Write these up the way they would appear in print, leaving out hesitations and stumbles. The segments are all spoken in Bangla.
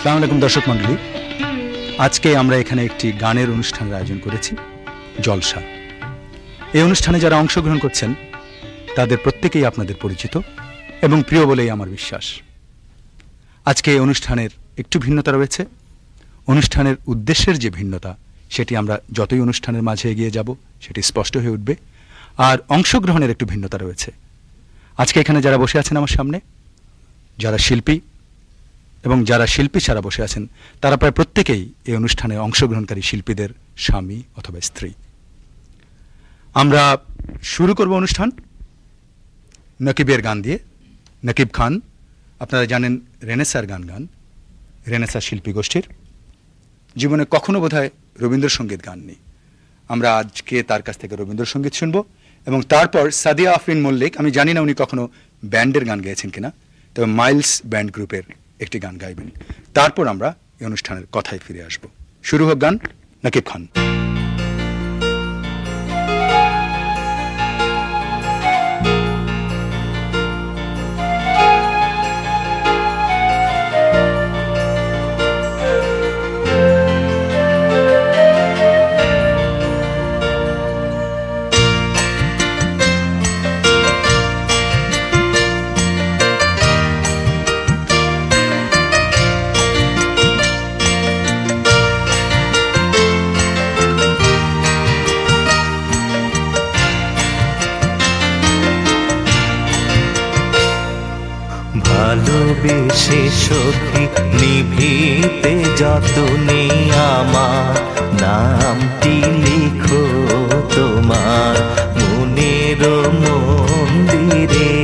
আসসালামু আলাইকুম দর্শক মণ্ডলী, আজকে আমরা এখানে একটি গানের অনুষ্ঠানের আয়োজন করেছি, জলসা। এই অনুষ্ঠানে যারা অংশগ্রহণ করছেন তাদের প্রত্যেকেই আপনাদের পরিচিত এবং প্রিয় বলেই আমার বিশ্বাস। আজকে এই অনুষ্ঠানের একটু ভিন্নতা রয়েছে। অনুষ্ঠানের উদ্দেশ্যের যে ভিন্নতা সেটি আমরা যতই অনুষ্ঠানের মাঝে এগিয়ে যাব সেটি স্পষ্ট হয়ে উঠবে। আর অংশগ্রহণের একটু ভিন্নতা রয়েছে। আজকে এখানে যারা বসে আছেন আমার সামনে, যারা শিল্পী এবং যারা শিল্পী ছাড়া বসে আছেন, তারা প্রায় প্রত্যেকেই এই অনুষ্ঠানে অংশগ্রহণকারী শিল্পীদের স্বামী অথবা স্ত্রী। আমরা শুরু করব অনুষ্ঠান নকিবের গান দিয়ে। নকিব খান, আপনারা জানেন, রেনেসার গান গান, রেনেসার শিল্পী গোষ্ঠীর। জীবনে কখনো বোধহয় রবীন্দ্রসঙ্গীত গাননি। আমরা আজকে তার কাছ থেকে রবীন্দ্রসঙ্গীত শুনব এবং তারপর সাদিয়া আফরিন মল্লিক, আমি জানি না উনি কখনো ব্যান্ডের গান গেয়েছেন কিনা, তবে মাইলস ব্যান্ড গ্রুপের একটি গান গাইবেন। তারপর আমরা এই অনুষ্ঠানের কথায় ফিরে আসব। শুরু হোক গান, নকিব খান। ভালোবেসে সখী নিভিতে যতনে আমার নামটি লিখো তোমার মনের মন্দিরে।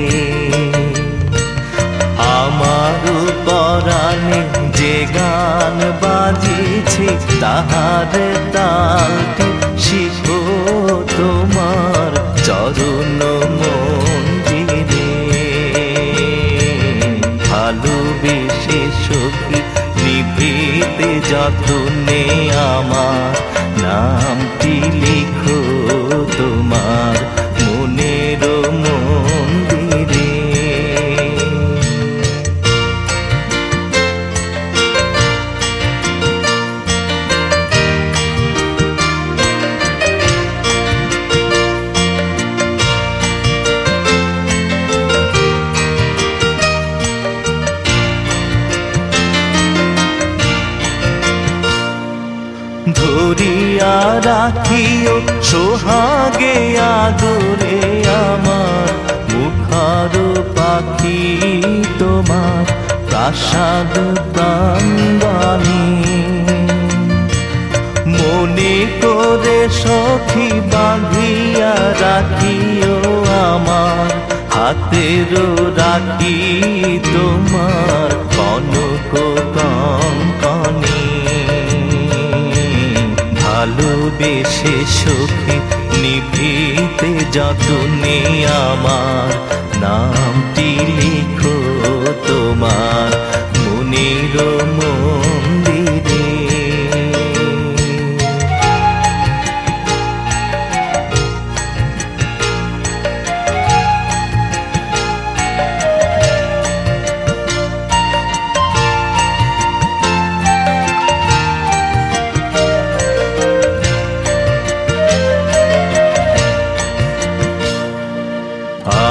আমার পরাণে যে গান বাজিছে তাহার তালটি শিখো তোমার চরণ মন্দিরে। ভালোবেসে সখী নিভিতে যতনে আমার নামটি লিখো তোমার মনের মন্দিরে। ধরিয়া রাখিও সোহাগে আদরে আমার মুখার পাখি তোমার প্রাসাদ প্রাঙ্গণে। মনে করে সখী বাঁধিয়া রাখিও আমার হাতের রাখি তোমার কনক কঙ্কণে। ভালোবেসে সখী নিভিতে যতনে আমার নামটি লিখো তোমার মনের মন্দিরে।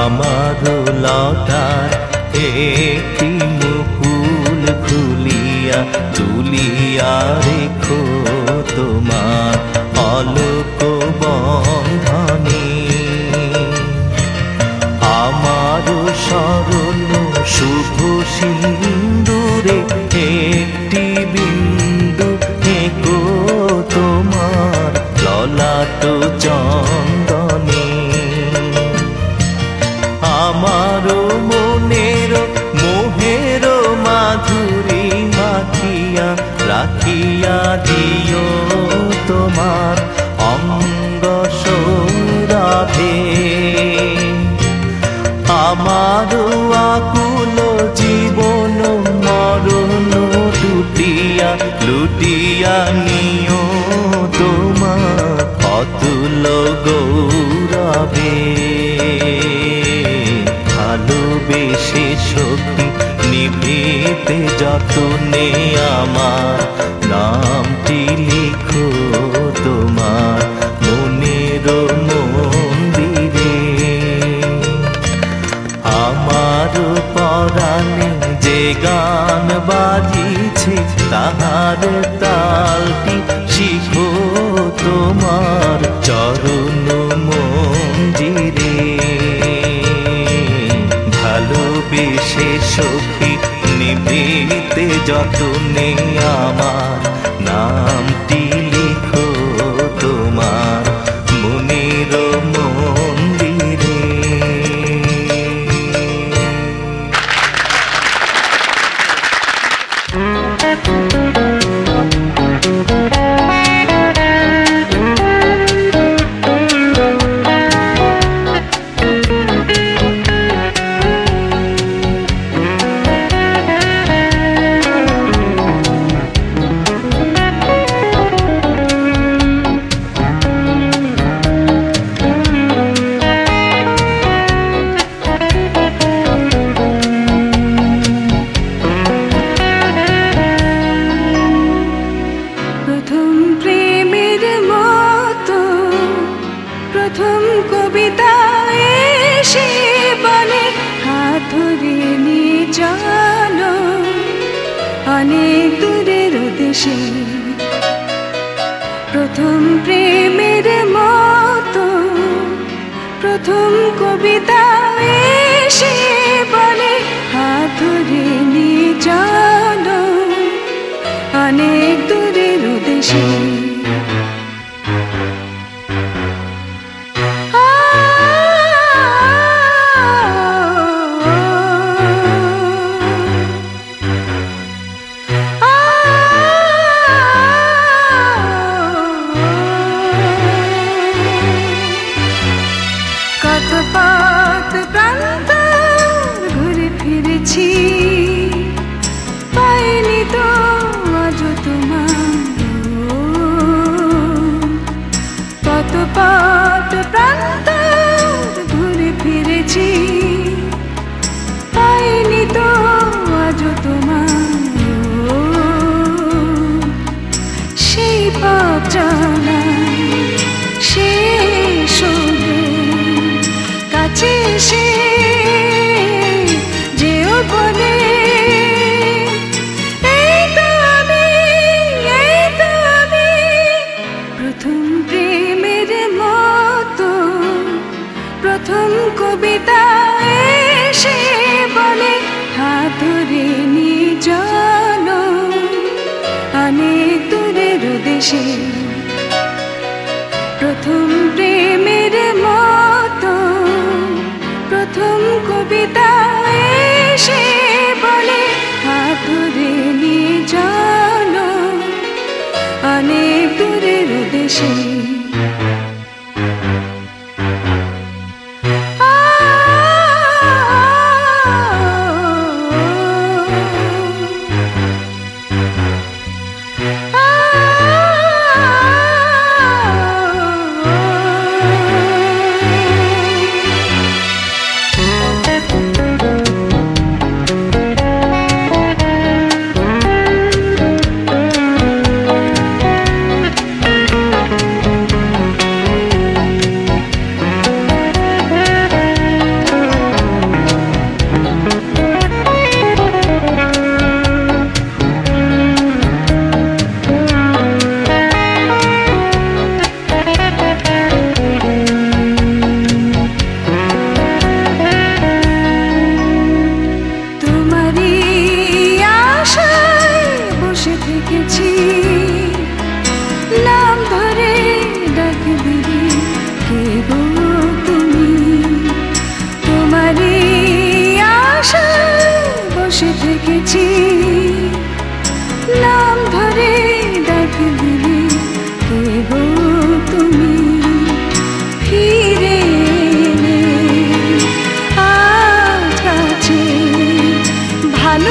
আমার লতার একটি মুকুল খুলিয়া তুলিয়া রেখো তোমার অলোক বন্ধনে। আমার সরল শুভ সিন্দুরে একটি বিন্দু এঁকো তোমার ললাট চন্দনে। আমার মনের মোহের মাধুরী মাখি রাখিয়া দিও তোমার অঙ্গ সৌরভে। আমার আকুল জীবন মরণ লুটিয়া লুটিয়া নিও তোমার অতুল গৌরবে। ভালোবেসে সখী নিভৃতে যতনে আমার নামটি লিখো তোমার মনের মন্দিরে। আমার পরাণে যে গান বাজিছে তাহার তালটি শিখো তোমার চরণ মঞ্জিরে। ভালোবেসে সখী নিভৃতে যতনে আমার নামটি লিখো তোমার মনের মন্দিরে। প্রথম কবিতা এসে বলে হাত ধরে নিয়ে চলো অনেক দূরের দেশে। প্রথম প্রেমের মতো প্রথম কবিতা এসে বলে হাত ধরে নিয়ে চলো অনেক দূরের দেশে। কত পথ প্রান্ত ঘুরে ফিরেছি পাইনি তো আজ তোমার। কত পথ প্রান্ত ঘুরে ফিরেছি পাইনি তো আজ তোমার। সেই পথ চলা শেষ কাছে এসে যেও বলে এই তো আমি প্রথম প্রেমের মতো প্রথম কবিতা এসে বলে হাত ধরে নিয়ে চলো অনেক দূরের দেশে। প্রথম প্রেমের মতো প্রথম কবিতা এসে বলে হাত ধরে নিয়ে চলো অনেক দূরের দেশে।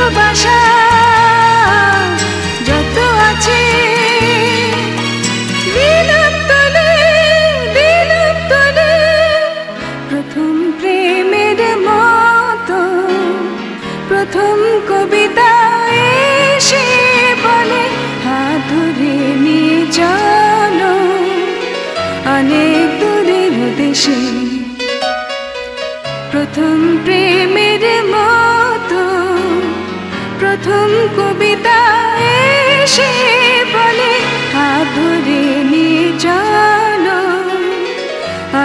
ভালোবাসা যত আছে দিলাম তলে প্রথম প্রেমের মতো প্রথম কবিতা এসে বলে হাত ধরে নিয়ে চলো অনেক দূরের দেশে। প্রথম প্রেমের মতো প্রথম কবিতা এসে বলে হাত ধরে নিয়ে চলো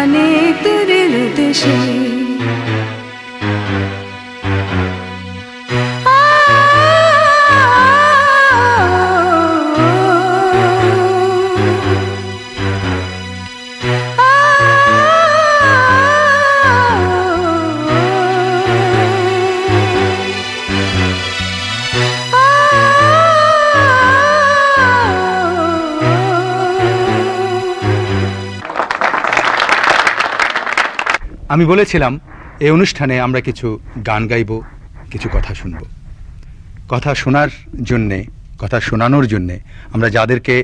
অনেক দূরের দেশে। আমি বলেছিলাম এই অনুষ্ঠানে আমরা কিছু গান গাইব, কিছু কথা শুনব। কথা শোনার জন্যে, কথা শোনানোর জন্যে আমরা যাদেরকে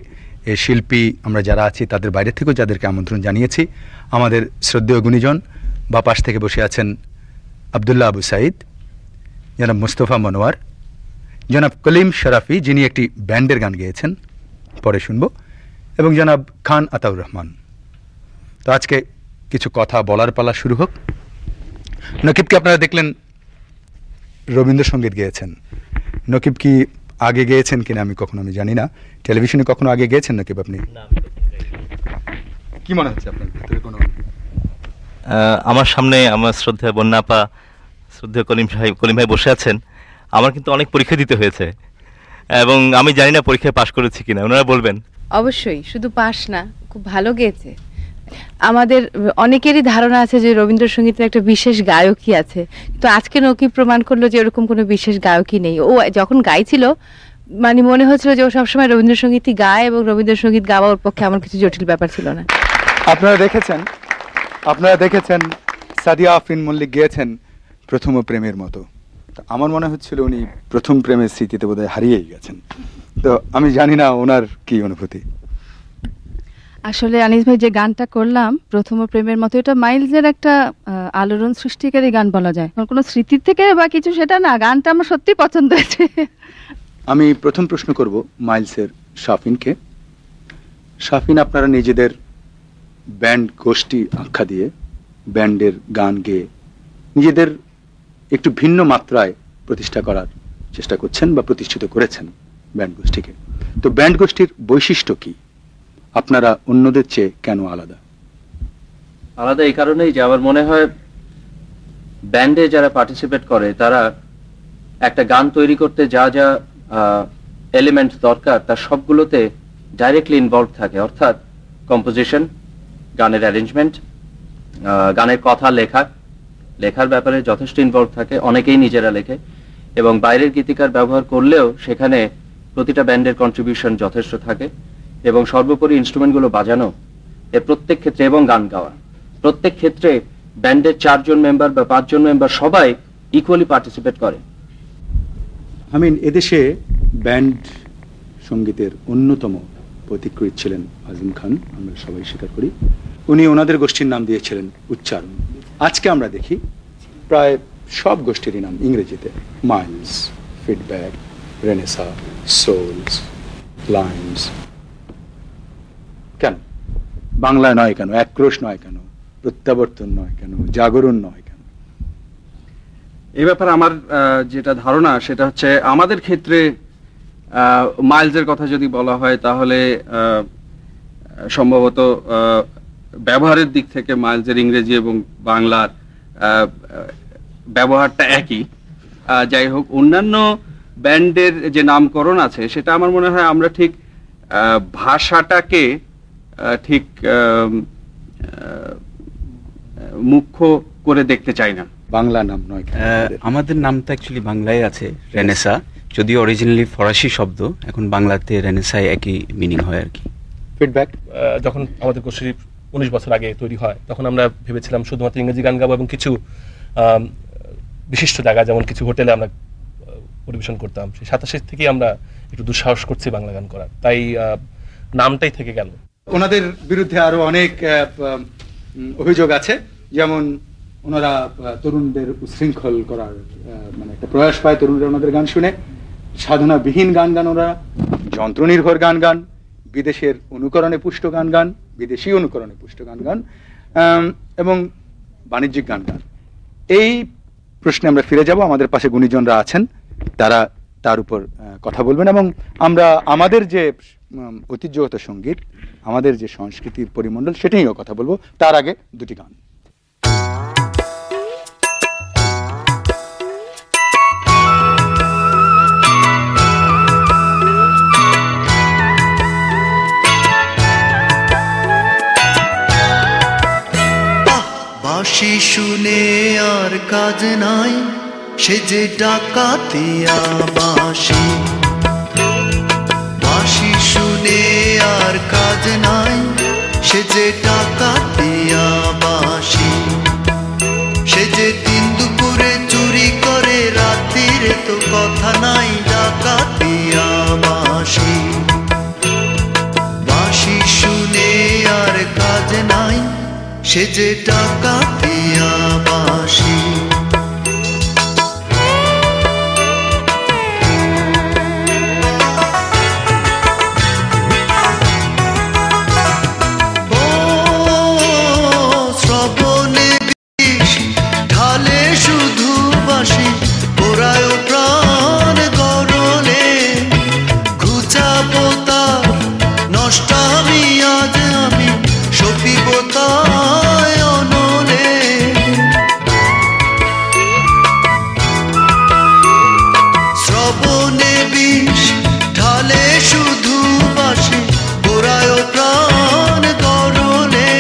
শিল্পী আমরা যারা আছি তাদের বাইরে থেকেও যাদেরকে আমন্ত্রণ জানিয়েছি, আমাদের শ্রদ্ধেয় গুণীজন বা পাশ থেকে বসে আছেন আবদুল্লাহ আবু সাইদ, জনাব মুস্তফা মনোয়ার, জনাব কলিম শরাফি যিনি একটি ব্যান্ডের গান গেয়েছেন, পরে শুনব, এবং জনাব খান আতাউর রহমান। তো আজকে কিছু কথা বলার পালা শুরু হোক। নকিবকে আপনারা দেখলেন রবীন্দ্রসঙ্গীত গেয়েছেন। নকিব কি আগে গেয়েছেন কিনা আমি জানি না, টেলিভিশনে কখনো আগে গেয়েছেন নকিব আপনি? কি মনে হচ্ছে আপনার ভিতরে কোনো? আমার সামনে আমার শ্রদ্ধেয় বন্যাপা, শ্রদ্ধেয় কলিম ভাই বসে আছেন। আমার কিন্তু অনেক পরীক্ষা দিতে হয়েছে এবং আমি জানি না পরীক্ষায় পাশ করেছি কিনা, ওনারা বলবেন। অবশ্যই, শুধু পাশ না, খুব ভালো গেয়েছে। আমাদের অনেকেরই ধারণা আছে যে রবীন্দ্রসঙ্গীতের একটা বিশেষ গায়কই আছে, তো আজকে নকিব প্রমাণ করলো যে এরকম কোনো বিশেষ গায়কই নেই। ও যখন গাইছিল মানে মনে হচ্ছিল যে ও সবসময় রবীন্দ্রসঙ্গীতই গায় এবং রবীন্দ্রসঙ্গীত গাওয়া ওর পক্ষে এমন কিছু জটিল ব্যাপার ছিল না। আপনারা দেখেছেন সাদিয়া আফরিন মল্লিক গেয়েছেন প্রথম প্রেমের মতো। আমার মনে হচ্ছিল উনি প্রথম প্রেমের স্মৃতিতে বোধহয় হারিয়েই গেছেন। তো আমি জানি না ওনার কি অনুভূতি। আসলে আনিস ভাই যে গানটা করলাম প্রথম প্রেমের মতো, এটা মাইলসের একটা আলোড়ন সৃষ্টিকারী গান বলা যায়, কোনো স্মৃতির থেকে বা কিছু সেটা না, গানটা আমার সত্যি পছন্দ হয়েছে। আমি প্রথম প্রশ্ন করব মাইলসের শাফিনকে। শাফিন, আপনারা নিজেদের ব্যান্ড গোষ্ঠী আখ্যা দিয়ে ব্যান্ডের গান গেয়ে নিজেদের একটু ভিন্ন মাত্রায় প্রতিষ্ঠা করার চেষ্টা করছেন বা প্রতিষ্ঠিত করেছেন ব্যান্ড গোষ্ঠীকে। তো ব্যান্ড গোষ্ঠীর বৈশিষ্ট্য কি? আপনারা অন্যদের চেয়ে কেন আলাদা? আলাদা এই কারণেই যে আমার মনে হয় ব্যান্ডে যারা পার্টিসিপেট করে তারা একটা গান তৈরি করতে যা যা এলিমেন্ট দরকার তার সবগুলোতে ডাইরেক্টলি ইনভলভ থাকে, অর্থাৎ কম্পোজিশন, গানের অ্যারেঞ্জমেন্ট, গানের কথা লেখার ব্যাপারে যথেষ্ট ইনভলভ থাকে। অনেকেই নিজেরা লেখে এবং বাইরের গীতিকার ব্যবহার করলেও সেখানে প্রতিটা ব্যান্ডের কন্ট্রিবিউশন যথেষ্ট থাকে এবং সর্বোপরি ইনস্ট্রুমেন্টগুলো বাজানো এর প্রত্যেক ক্ষেত্রে এবং গান গাওয়া প্রত্যেক ক্ষেত্রে ব্যান্ডের 4 জন মেম্বার বা 5 জন মেম্বার সবাই ইকুয়ালি পার্টিসিপেট করে। এদেশে ব্যান্ড সঙ্গীতের অন্যতম পথিকৃৎ ছিলেন আজিম খান, আমরা সবাই স্বীকার করি। উনি ওনাদের গোষ্ঠীর নাম দিয়েছিলেন উচ্চারণ। আজকে আমরা দেখি প্রায় সব গোষ্ঠীরই নাম ইংরেজিতে, Miles, Feedback, Renaissance, Souls, Lines. কেন বাংলায় নয় কেন? একক্রোশ নয় কেন? প্রত্যাবর্তন নয় কেন? জাগরণ নয় কেন? এই ব্যাপারে আমার যেটা ধারণা সেটা হচ্ছে আমাদের ক্ষেত্রে মাইলসের কথা যদি বলা হয় তাহলে সম্ভবত ব্যবহারের দিক থেকে মাইলসের ইংরেজি এবং বাংলার ব্যবহারটা একই। যাই হোক, অন্যান্য ব্যান্ডের যে নামকরণ আছে সেটা আমার মনে হয় আমরা ঠিক ভাষাটাকে ঠিক মুখ্য করে দেখতে চাই না। বাংলা নাম নয়, আমাদের নামটা অ্যাকচুয়ালি বাংলায় আছে রেনেসা, যদিও অরিজিনালি ফরাসি শব্দ, এখন বাংলাতে রেনেসায় একই মিনিং হয় আর কি। ফিডব্যাক, যখন আমাদের গোষ্ঠী 19 বছর আগে তৈরি হয় তখন আমরা ভেবেছিলাম শুধুমাত্র ইংরেজি গান গাবো এবং কিছু বিশিষ্ট জায়গা যেমন কিছু হোটেলে আমরা পরিবেশন করতাম, সেই 87 থেকেই আমরা একটু দুঃসাহস করছি বাংলা গান করার, তাই নামটাই থেকে গেল। ওনাদের বিরুদ্ধে আরো অনেক অভিযোগ আছে, যেমন ওনারা তরুণদের উশৃঙ্খল করার মানে একটা প্রয়াস পায় তরুণরা ওনাদের গান শুনে, সাধনাবিহীন গান গান, ওরা যন্ত্রনির্ভর গান গান, বিদেশের অনুকরণে পুষ্ট গান গান, বিদেশি অনুকরণে পুষ্ট গান গান, এবং বাণিজ্যিক গান গান। এই প্রশ্নে আমরা ফিরে যাব, আমাদের পাশে গুণীজনরা আছেন, তারা তার উপর কথা বলবেন, এবং আমরা আমাদের যে ঐতিহ্যগত সঙ্গীত, আমাদের যে সংস্কৃতির পরিমণ্ডল, সেটা নিয়েও কথা বলবো। তার আগে দুটি গান। বাঁশি শুনে আর কাজ নাই, সে যে ডাকাতিয়া বাঁশি। বাঁশি শুনে আর কাজ নাই, সে যে ডাকাতিয়া বাঁশি। সে যে দিন দুপুরে চুরি করে, রাত্রিরে তো কথা নাই, ডাকাতিয়া বাঁশি। বাঁশি শুনে আর কাজ নাই, সে যে ডাকাতিয়া বাঁশি। শ্রবণে বিষ ঢালে শুধু বাঁশি, পোড়ায় প্রাণ গরলে। ঘুচাবো তার নষ্টামি আজ আমি, সপিব তাই অনলে। শ্রবণে বিষ ঢালে শুধু বাঁশি, পোড়ায় প্রাণ গরলে।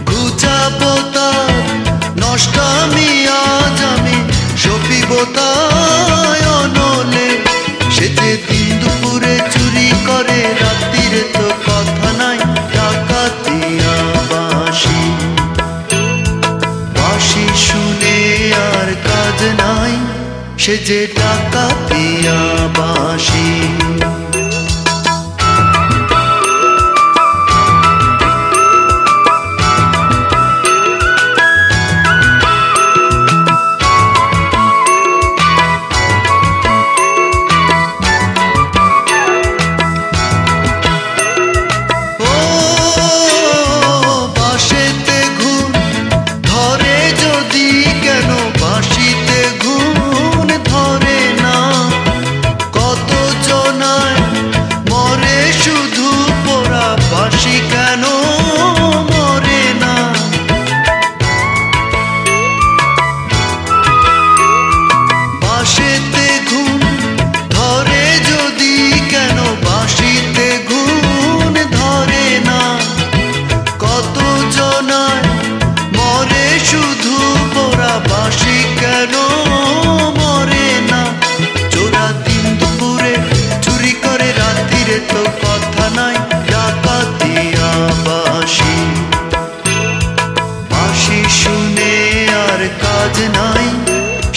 ঘুচাবো তার নষ্টামি আজ আমি, সপিব তাই অনলে। সে যে দিন দুপুরে চুরি করে, রাত্রিরে তো কথা নাই, ডাকাতিয়া বাঁশি। বাঁশি শুনে আর কাজ নাই, সে যে ডাকাতিয়া বাঁশি।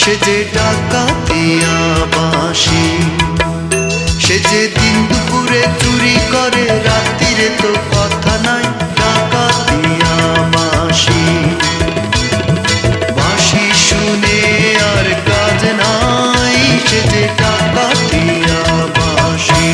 সে যে ডাকাতিয়া বাঁশি। সে যে দিন দুপুরে চুরি করে, রাত্রিরে তো কথা নাই, ডাকাতিয়া বাঁশি। বাঁশি শুনে আর কাজ নাই, সে যে ডাকাতিয়া বাঁশি।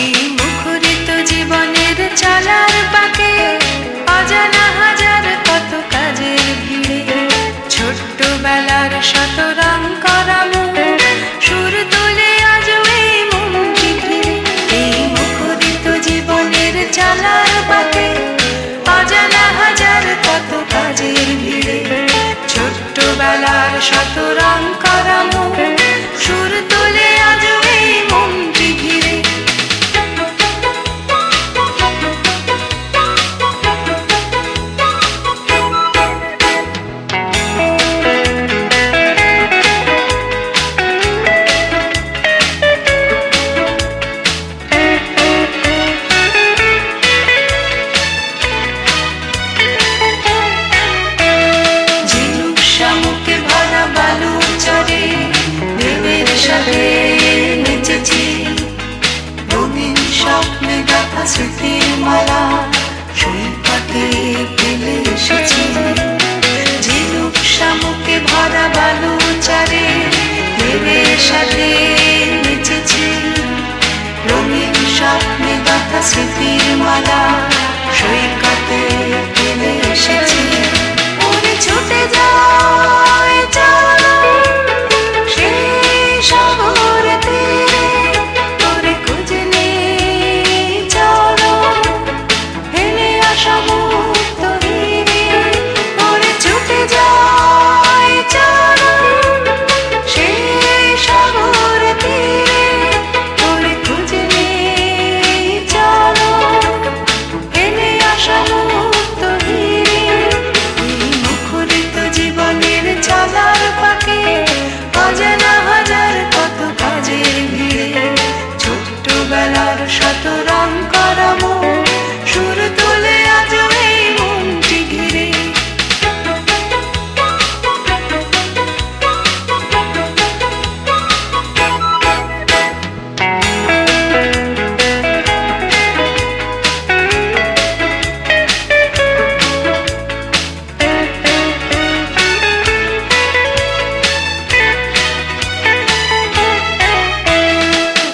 এই স্মৃতির মালা সৈকতে ফেলে এসেছি ওরে ছুটে যায় চলো সেই সাগর তীরে তোরে খুঁজে নিয়ে চলো ফেলে আসা মুক্ত হিরে ওরে ছুটে যায় চলো সেই সাগর তীরে তোরে খুঁজে নিয়ে চলো ফেলে আসা মুক্ত হিরে এই মুখরিত জীবনের চালার পাকে অজানা হাজার কত কাজের ভিড়ে ছোট্টবেলার শত রং করা মন সুর তোলে আজ এই মনটি ঘিরে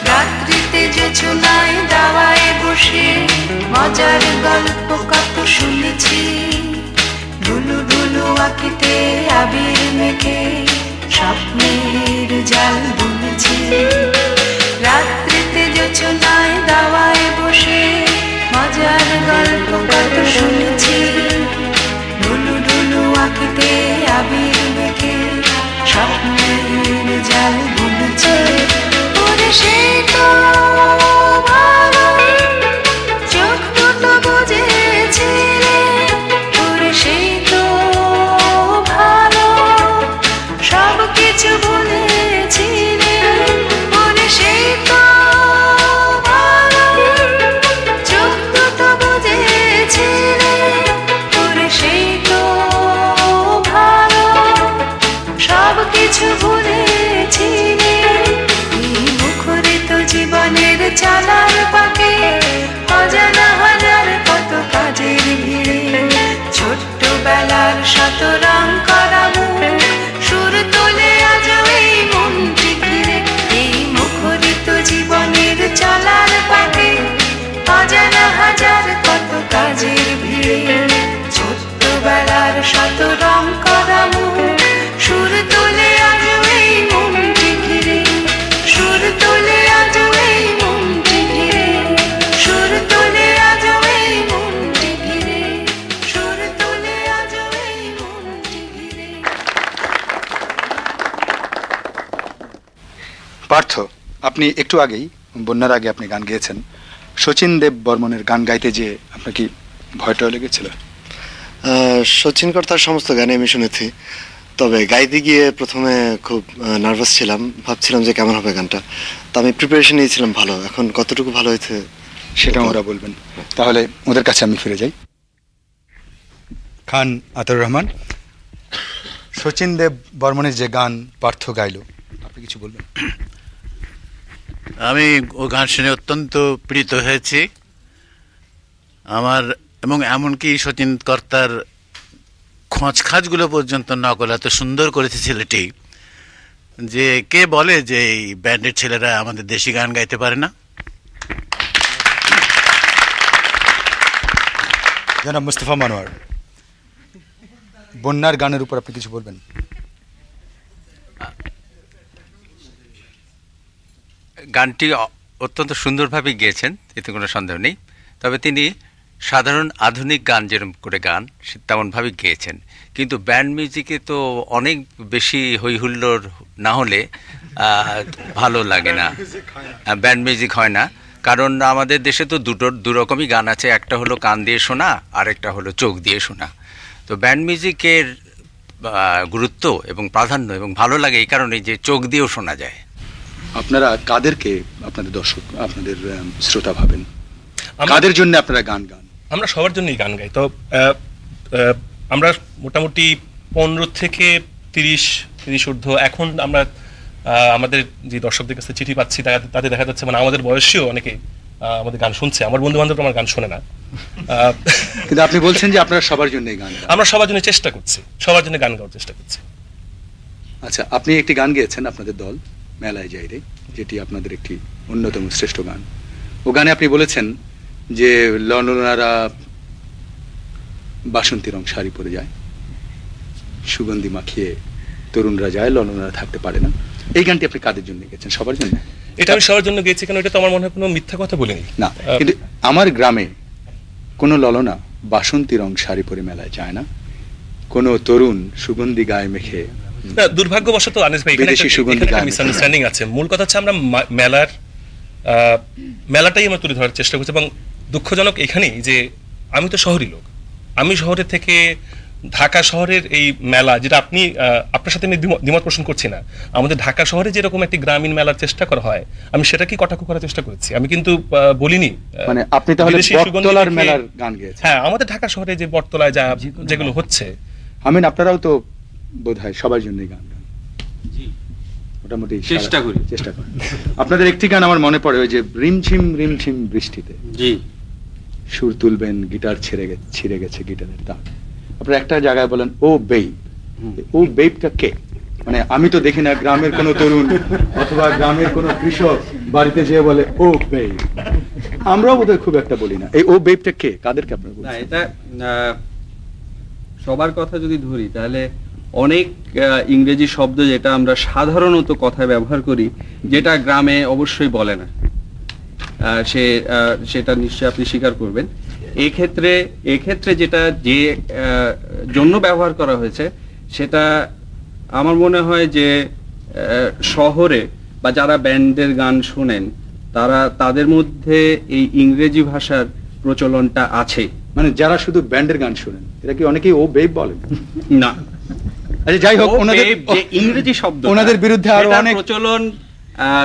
রাত্রিতে জোছনায় দাওয়ায় বসে মজার গল্প কত শুনেছি ঢুলু ঢুলু আঁকিতে আবির মেখে স্বপ্নের জাল বুনেছি রাত্রিতে জোছনায় দাওয়ায় বসে মজার গল্প কত শুনেছি ঢুলু ঢুলু আঁকিতে আবির মেখে স্বপ্নের জাল বুনেছি ওরে সে তো ভালো চোখ দুটো বুঝেছিলে ওরে সেই তো ভালো সব কিছু বলেছিলে ওরে সেই তো ভালো চোখ দুটো বুঝেছিলে ওরে সেই তো ভালো সব কিছু ভুলেছিলে এই মুখরিত জীবনের চালার পাকে অজানা হাজার কত কাজের ভিড়ে ছোট্টবেলার শত রং করা মুখ সুর তোলে আজ এই মনটি ঘিরে এই মুখরিত জীবনের চালার পাকে অজানা হাজার কত কাজের ভিড়ে ছোট্টবেলার শত রং করা মুখ সুর তোলে আজ এই মনটি ঘিরে সুর তোলে আজ এই মনটি ঘিরে সুর তোলে আজ এই মনটি ঘিরে সুর তোলে আজ এই মনটি ঘিরে পার্থ, আপনি একটু আগেই বন্যার আগে আপনি গান গেয়েছেন। শচীন দেব বর্মনের গান গাইতে যে আপনার কি ভয়টাও লেগেছিল? শচীন কর্তার সমস্ত গানে আমি শুনেছি, তবে গাইতে গিয়ে প্রথমে খুব নার্ভাস ছিলাম, ভাবছিলাম যে কেমন হবে গানটা। তো আমি প্রিপারেশন নিয়েছিলাম ভালো, এখন কতটুকু ভালো হয়েছে সেটা ওরা বলবেন। তাহলে ওদের কাছে আমি ফিরে যাই। খান আতর রহমান, শচীন দেব বর্মনের যে গান পার্থ গাইল, আপনি কিছু বলবেন? আমি ও গান শুনে অত্যন্ত প্রীত হয়েছি আমার, এবং এমনকি শচীন কর্তার খোঁজ খাজগুলো পর্যন্ত নকল এত সুন্দর করেছে ছেলেটি, যে কে বলে যে এই ব্যান্ডের ছেলেরা আমাদের দেশি গান গাইতে পারে না। জনাব মুস্তফা মনোয়ার, বন্যার গানের উপর আপনি কিছু বলবেন? গানটি অত্যন্ত সুন্দরভাবে গেয়েছেন, এতে কোনো সন্দেহ নেই। তবে তিনি সাধারণ আধুনিক গান যেরকম করে গান তেমনভাবে গেয়েছেন, কিন্তু ব্যান্ড মিউজিকে তো অনেক বেশি হইহুল্লোড় না হলে ভালো লাগে না, ব্যান্ড মিউজিক হয় না। কারণ আমাদের দেশে তো দু রকমই গান আছে, একটা হলো কান দিয়ে শোনা আর একটা হলো চোখ দিয়ে শোনা। তো ব্যান্ড মিউজিকের গুরুত্ব এবং প্রাধান্য এবং ভালো লাগে এই কারণে যে চোখ দিয়েও শোনা যায়। আপনারা কাদেরকে আপনাদের দর্শক, আপনাদের শ্রোতা ভাবেন? কাদের জন্য আপনারা গান গান? আমরা সবার জন্যই গান গাই। তো আমরা মোটামুটি 15 থেকে 30 ঊর্ধ্ব। এখন আমরা আমাদের যে দর্শকদের কাছে চিঠি পাচ্ছি তাতে দেখা যাচ্ছে মানে আমাদের বয়সীও অনেকে আমাদের গান শুনছে। আমার বন্ধু বান্ধব আমার গান শোনে না, কিন্তু আপনি বলছেন যে আপনারা সবার জন্য গান। আমরা সবার জন্য চেষ্টা করছি, সবার জন্য গান গাওয়ার চেষ্টা করছি। আচ্ছা, আপনি একটি গান গেয়েছেন আপনাদের দল মেলায় যাই রে, যেটি আপনাদের একটি অন্যতম শ্রেষ্ঠ গান। ও গানে আপনি বলেছেন যে ললনারা বাসন্তী রং শাড়ি পরে যায়, সুগন্ধি মাখিয়ে তরুণরা যায়, ললনারা থাকতে পারে না। এই গানটি আপনি কাদের জন্য গেছেন? সবার জন্য? এটা আমি সবার জন্য গেয়েছি, কেন এটা তো আমার মনে হয় কোনো মিথ্যা কথা বলিনি। না, কিন্তু আমার গ্রামে কোনো ললনা বাসন্তী রং শাড়ি পরে মেলায় যায় না, কোনো তরুণ সুগন্ধি গায়ে মেখে। দুর্ভাগ্যবশত আনিস ভাই এখানে একটা মিসআন্ডারস্ট্যান্ডিং আছে। মূল কথা হচ্ছে আমরা মেলাটাই আমরা তুলে ধরার চেষ্টা করছি, এবং দুঃখজনক এখানেই যে আমি তো শহরই লোক, আমি শহরের থেকে ঢাকা শহরের এই মেলা, যেটা আপনার সাথে আমি দ্বিমত পোষণ করছি না, আমাদের ঢাকা শহরে যেরকম একটি গ্রামীণ মেলার চেষ্টা করা হয়, আমি সেটাকে কটাক্ষ করার চেষ্টা করেছি। আমি কিন্তু বলিনি মানে আপনি তাহলে বটতলার মেলার গান গেয়েছেন। হ্যাঁ, আমাদের ঢাকা শহরে যে বটতলায় যেগুলো হচ্ছে, আমি আপনারাও তো বোধহয় সবার জন্যই গান গান, মোটামুটি চেষ্টা করি। আপনাদের একটি গান আমার মনে পড়ে, ওই যে রিমঝিম রিমঝিম বৃষ্টিতে, জি, সুর তুলবেন, গিটার ছিঁড়ে গেছে গিটারের তার। আপনারা একটা জায়গায় বলেন ও বেব। ও বেবটা কে? মানে আমি তো দেখি না গ্রামের কোনো তরুণ অথবা গ্রামের কোনো কৃষক বাড়িতে যেয়ে বলে ও বেব। আমরাও বোধহয় খুব একটা বলি না। এই ও বেবটা কে? কাদেরকে আপনারা বলছেন? না, এটা সবার কথা যদি ধরি তাহলে অনেক ইংরেজি শব্দ যেটা আমরা সাধারণত কথায় ব্যবহার করি, যেটা গ্রামে অবশ্যই বলে না, সেটা নিশ্চয়ই আপনি স্বীকার করবেন। এক্ষেত্রে যেটা যে জন্য ব্যবহার করা হয়েছে, সেটা আমার মনে হয় যে শহরে বা যারা ব্যান্ডের গান শোনেন তাদের মধ্যে এই ইংরেজি ভাষার প্রচলনটা আছে। মানে যারা শুধু ব্যান্ডের গান শোনেন এরা কি অনেকেই ও বেব বলেন? না, আচ্ছা যাই হোক, ওনাদের যে ইংরেজি শব্দ ওনাদের বিরুদ্ধে আরো অনেক প্রচলন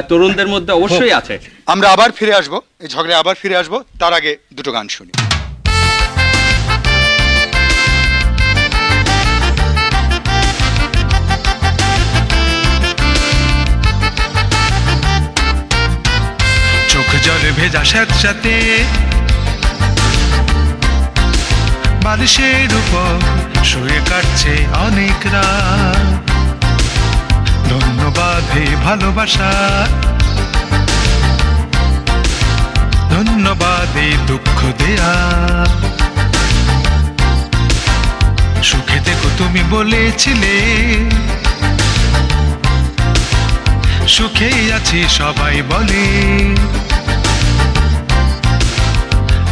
তরুণদের মধ্যে অবশ্যই আছে। আমরা আবার ফিরে আসবো, এই ঝগড়ায় আবার ফিরে আসবো, তার আগে দুটো গান শুনি। চোখ জলে ভেজা স্যাঁতস্যাঁতে বালিশের উপর শুয়ে কাটছে অনেক রাত। ধন্যবাদ হে ভালোবাসা, ধন্যবাদ এই দুঃখ দেয়া। সুখে দেখো তুমি বলেছিলে, সুখেই আছি সবাই বলে।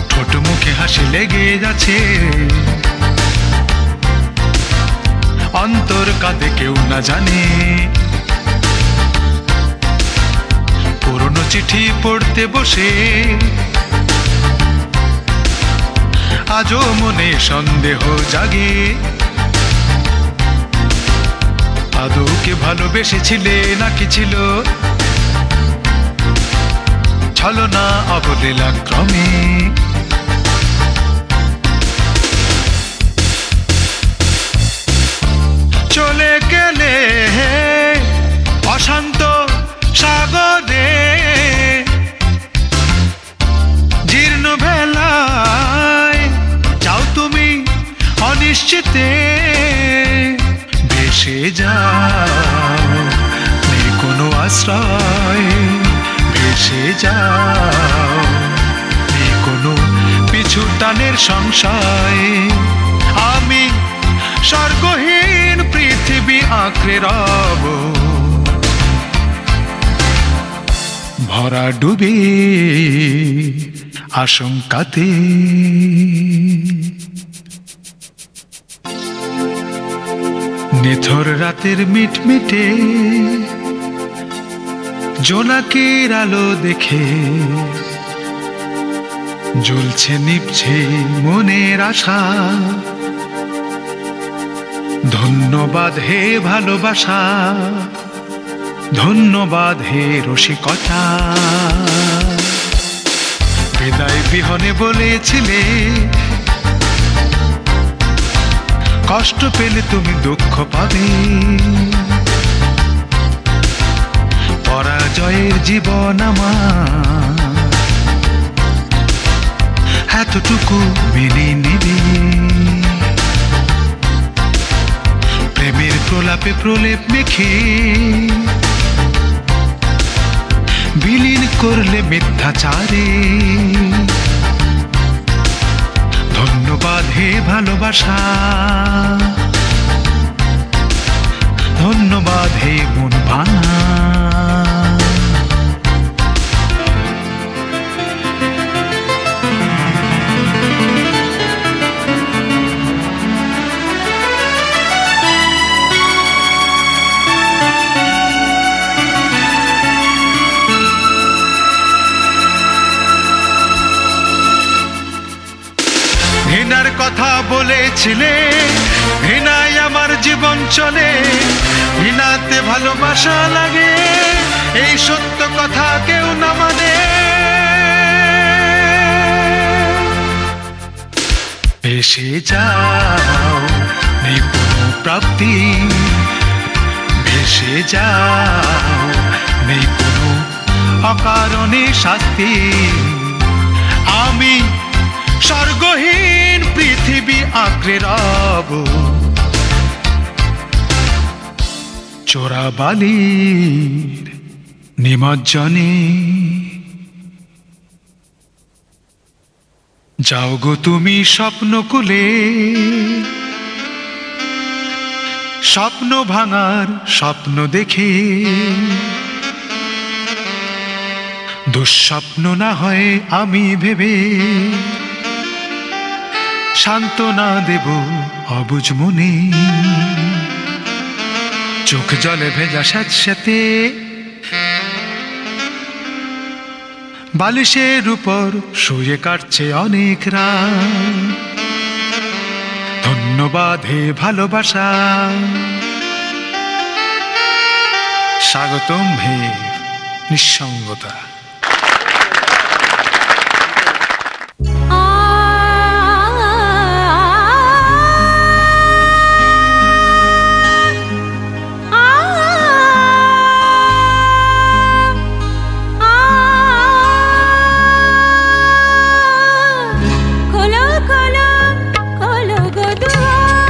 ঠোঁট মুখে হাসি লেগে যাচ্ছে, অন্তর কাঁদে কেউ না জানে। পুরনো চিঠি পড়তে বসে আজও মনে সন্দেহ জাগে। আদৌ কে ভালোবেসেছিলে নাকি ছিল ছলনা অবলীলা ক্রমে? চলে গেলে অশান্ত সাগরে, জীর্ণ ভেলায় যাও তুমি অনিশ্চিতে। ভেসে যাও, নেই কোনো আশ্রয়। ভেসে যাও, নেই কোনো পিছু টানের সংশয়। আমি স্বর্গহীন পৃথিবী আঁকড়ে রব, ভরা ডুবে আশঙ্কাতে। নিথর রাতের মিটমিটে জোনাকের আলো দেখে জ্বলছে নিভছে মনের আশা। ধন্যবাদ হে ভালোবাসা, ধন্যবাদ হে রসিকতা। বিদায় বিহনে বলেছিলে, কষ্ট পেলে তুমি দুঃখ পাবে। পরাজয়ের জীবন আমার এতটুকু মেনে নেবে। প্রেমের প্রলাপে প্রলেপ মেখে বিলীন করলে মিথ্যাচারে। বাঁধে ভালোবাসা, ধন্যবাদ হে মন ভাঙা। ঘৃণার কথা বলেছিলে, ঘৃণায় আমার জীবন চলে, ঘৃণাতে ভালোবাসা লাগে, এই সত্য কথা কেউ না মানে। ভেসে যাও নেই কোনো প্রাপ্তি, ভেসে যাও নেই কোনো অকারণে শাস্তি। আমি স্বর্গহীন পৃথিবী আঁকড়ে রব, চোরাবালির নিমজ্জনে। যাও গো তুমি স্বপ্নকুলে, স্বপ্ন ভাঙার স্বপ্ন দেখে, দুঃস্বপ্ন না হয় আমি ভেবে সান্ত্বনা দেব অবুঝ মনে। চোখ জলে ভেজা স্যাঁতস্যাঁতে বালিশের উপর শুয়ে কাটছে অনেক রাত, ধন্যবাদ হে ভালোবাসা, স্বাগতম হে নিঃসঙ্গতা। খোলো খোলো খোলো গো দুয়ার,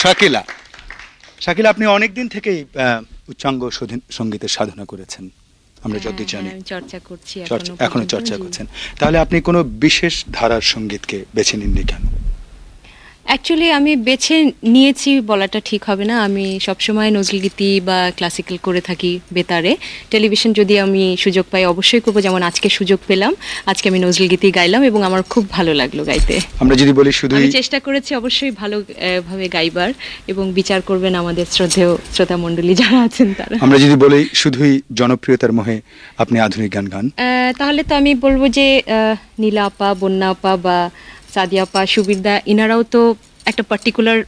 শাকিলা, শাকিলা আপনি অনেকদিন থেকেই উচ্চাঙ্গ সঙ্গীতের সাধনা করেছেন, আমরা যতদূর জানি। চর্চা করছি, এখনো চর্চা করছেন। তাহলে আপনি কোনো বিশেষ ধারার সঙ্গীতকে বেছে নিননি কেন? অ্যাকচুয়ালি আমি বেছে নিয়েছি বলাটা ঠিক হবে না। আমি সবসময় নজরুলগীতি বা ক্লাসিক্যাল করে থাকি বেতারে। টেলিভিশন যদি আমি সুযোগ পাই অবশ্যই করবো, যেমন আজকে সুযোগ পেলাম, আজকে আমি নজরুলগীতি গাইলাম এবং আমার খুব ভালো লাগলো গাইতে। আমরা যদি বলি শুধু আমি চেষ্টা করেছি অবশ্যই ভালো ভাবে গাইবার, এবং বিচার করবেন আমাদের শ্রোতা মণ্ডলী যারা আছেন তারা। আমরা যদি বলি শুধুই জনপ্রিয়তার মোহে আপনি আধুনিক গান গান, তাহলে তো আমি বলবো যে নীলা আপা, বন্যা আপা বা সাদিয়া আপা, সুবিরদা, ইনারাও তো একটা পার্টিকুলার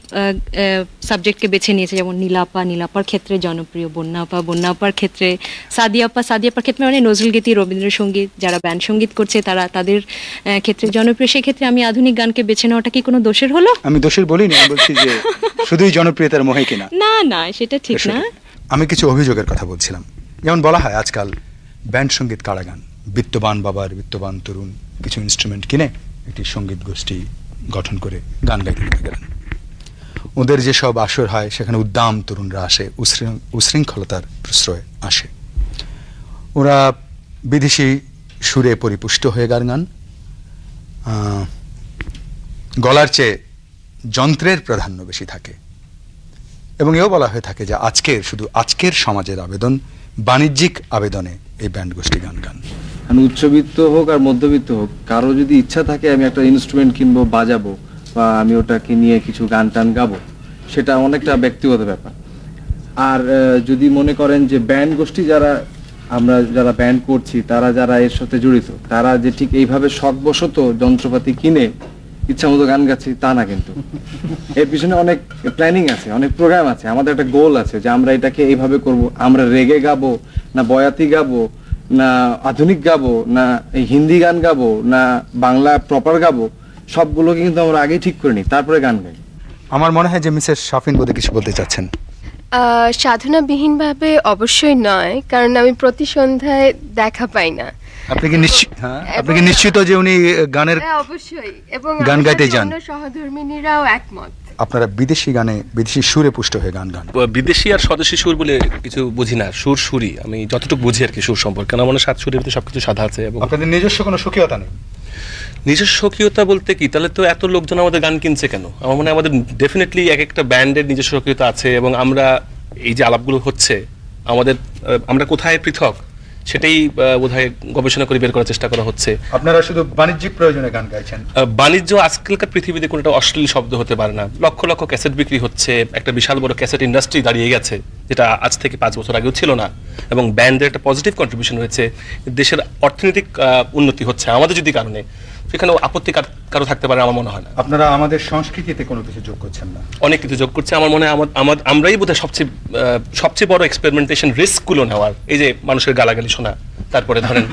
সাবজেক্টকে বেছে নিয়েছে। যেমন নীলাপার ক্ষেত্রে জনপ্রিয়, বন্যা আপার ক্ষেত্রে, সাদিয়া আপার ক্ষেত্রে মানে নজরুলগীতি, রবীন্দ্রসঙ্গীত, যারা ব্যান্ড সঙ্গীত করছে তারা তাদের ক্ষেত্রে জনপ্রিয়। সেক্ষেত্রে আমি আধুনিক গানকে বেছে নেওয়াটা কি কোনো দোষের হলো? আমি দোষের বলিনি, আমি বলছি যে শুধুই জনপ্রিয়তার মোহে কিনা। না, সেটা ঠিক না। আমি কিছু অভিযোগের কথা বলছিলাম। যেমন বলা হয় আজকাল ব্যান্ড সঙ্গীত কারা গান, বিত্তবান বাবার বিত্তবান তরুণ কিছু ইনস্ট্রুমেন্ট কিনে একটি সঙ্গীত গোষ্ঠী গঠন করে গান গাইতে গেলেন। ওদের যেসব আসর হয় সেখানে উদ্দাম তরুণরা আসে, উশৃঙ্খলতার প্রশ্রয় আসে। ওরা বিদেশি সুরে পরিপুষ্ট হয়ে গান গলার চেয়ে যন্ত্রের প্রাধান্য বেশি থাকে, এবং এও বলা হয়ে থাকে যে শুধু আজকের সমাজের আবেদন, বাণিজ্যিক আবেদনে এই ব্যান্ড গোষ্ঠী গান গান। উচ্চবিত্ত হোক আর মধ্যবিত্ত হোক, কারো যদি ইচ্ছা থাকে আমি একটা ইনস্ট্রুমেন্ট কিনবো, বাজাবো, বা আমি ওটাকে নিয়ে কিছু গান টান গাবো, সেটা অনেকটা ব্যক্তিগত ব্যাপার। আর যদি মনে করেন যে ব্যান্ড গোষ্ঠী আমরা যারা ব্যান্ড করছি, তারা যারা এর সাথে জড়িত, তারা যে ঠিক এইভাবে শখবশত যন্ত্রপাতি কিনে ইচ্ছা মতো গান গাচ্ছি তা না, কিন্তু এর পিছনে অনেক প্ল্যানিং আছে, অনেক প্রোগ্রাম আছে, আমাদের একটা গোল আছে যে আমরা এটাকে এইভাবে করব। আমরা রেগে গাবো না বয়াতি গাবো না আধুনিক গাবো না হিন্দি গান গাবো না বাংলা প্রপার গাবো, সবগুলোকে কিন্তু আমরা আগেই ঠিক করে নিই, তারপরে গান গাই। আমার মনে হয় যে মিসেস শাফিন বোধহয় কিছু বলতে চাচ্ছেন। সাধনাবিহীন ভাবে অবশ্যই নয়, কারণ আমি প্রতি সন্ধ্যায় দেখা পাই না। আপনি কি নিশ্চিত যে উনি গানের অবশ্যই, এবং গান গাইতে যান? সহধর্মিনীরাও একমত। আপনারা বিদেশি গানে বিদেশি সুরে পুষ্ট হয়ে গান গান। বিদেশি আর স্বদেশি সুর বলে কিছু বুঝি না, সুরই আমি যতটুকু বুঝি আর কি সুর সম্পর্কে। কারণ আমার 7 সুরের ভিতরে সবকিছু সাধা আছে। এবং আপনাদের নিজস্ব কোনো স্বকীয়তা নেই? নিজস্ব স্বকীয়তা বলতে কি, তাহলে তো এত লোকজন আমাদের গান কিনছে কেন? আমার মনে হয় আমাদের ডেফিনেটলি এক একটা ব্যান্ডের নিজস্ব স্বকীয়তা আছে, এবং আমরা এই যে আলাপগুলো হচ্ছে আমরা কোথায় পৃথক সেটাই বোধহয় গবেষণা করে বের করার চেষ্টা করা হচ্ছে। আপনারা শুধু বাণিজ্যিক প্রয়োজনে গান গাইছেন? বাণিজ্য আজকালকার পৃথিবীতে কোনোটা অশ্লীল শব্দ হতে পারে না। লক্ষ লক্ষ ক্যাসেট বিক্রি হচ্ছে, একটা বিশাল বড় ক্যাসেট ইন্ডাস্ট্রি দাঁড়িয়ে গেছে, যেটা আজ থেকে 5 বছর আগেও ছিল না, এবং ব্যান্ডের একটা পজিটিভ কন্ট্রিবিউশন হয়েছে, দেশের অর্থনৈতিক উন্নতি হচ্ছে আমাদের যদি কারণে, সেখানে আপত্তি কারো থাকতে পারে আমার মনে হয় না। আপনারা আমাদের সংস্কৃতিতে কোনো কিছু যোগ করছেন না? অনেক কিছু যোগ করছে। আমার মনে হয় আমরাই বোধহয় সবচেয়ে বড় এক্সপেরিমেন্টেশন রিস্কগুলো নেওয়ার, এই যে মানুষের গালাগালি শোনা, তারপরে ধরেন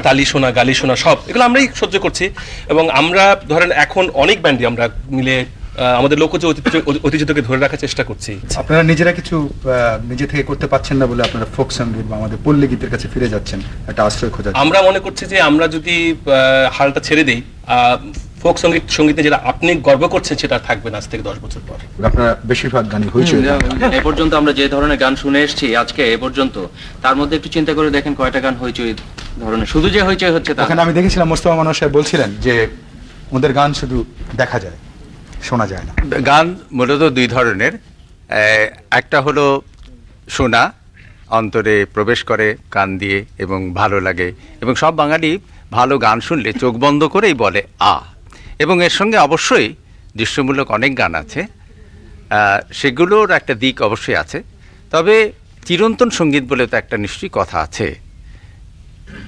তালি শোনা, গালি শোনা, সব এগুলো আমরাই সহ্য করছি। এবং আমরা ধরেন এখন অনেক ব্যান্ডই আমরা মিলে আমাদের লোকজ ঐতিহ্যকে ধরে রাখার চেষ্টা করছি। আপনারা নিজেরা কিছু নিজে থেকে করতে পারছেন না বলে আপনারা ফোক সঙ্গীত বা আমাদের পল্লী গীতের কাছে ফিরে যাচ্ছেন, একটা আশ্রয় খোঁজা। আমরা মনে করছি যে আমরা যদি হালটা ছেড়ে দিই, ফোক সঙ্গীতে যেটা আপনি গর্ব করছেন সেটা থাকবে না আজ থেকে 10 বছর পর। আপনারা বেশিরভাগ গানই হইচই। এ পর্যন্ত আমরা যে ধরনের গান শুনে এসেছি আজকে এ পর্যন্ত, তার মধ্যে একটু চিন্তা করে দেখেন কয়টা গান হইচই ধরনের, শুধু যে হইচই হচ্ছে তা। আমি দেখেছিলাম মোস্তফা মানুষ সাহেব বলছিলেন যে ওদের গান শুধু দেখা যায়, শোনা যায় না। গান মূলত 2 ধরনের, একটা হলো শোনা, অন্তরে প্রবেশ করে কান দিয়ে এবং ভালো লাগে, এবং সব বাঙালি ভালো গান শুনলে চোখ বন্ধ করেই বলে আ, এবং এর সঙ্গে অবশ্যই দৃশ্যমূলক অনেক গান আছে, সেগুলোর একটা দিক অবশ্যই আছে। তবে চিরন্তন সঙ্গীত বলে তো একটা নিশ্চয়ই কথা আছে।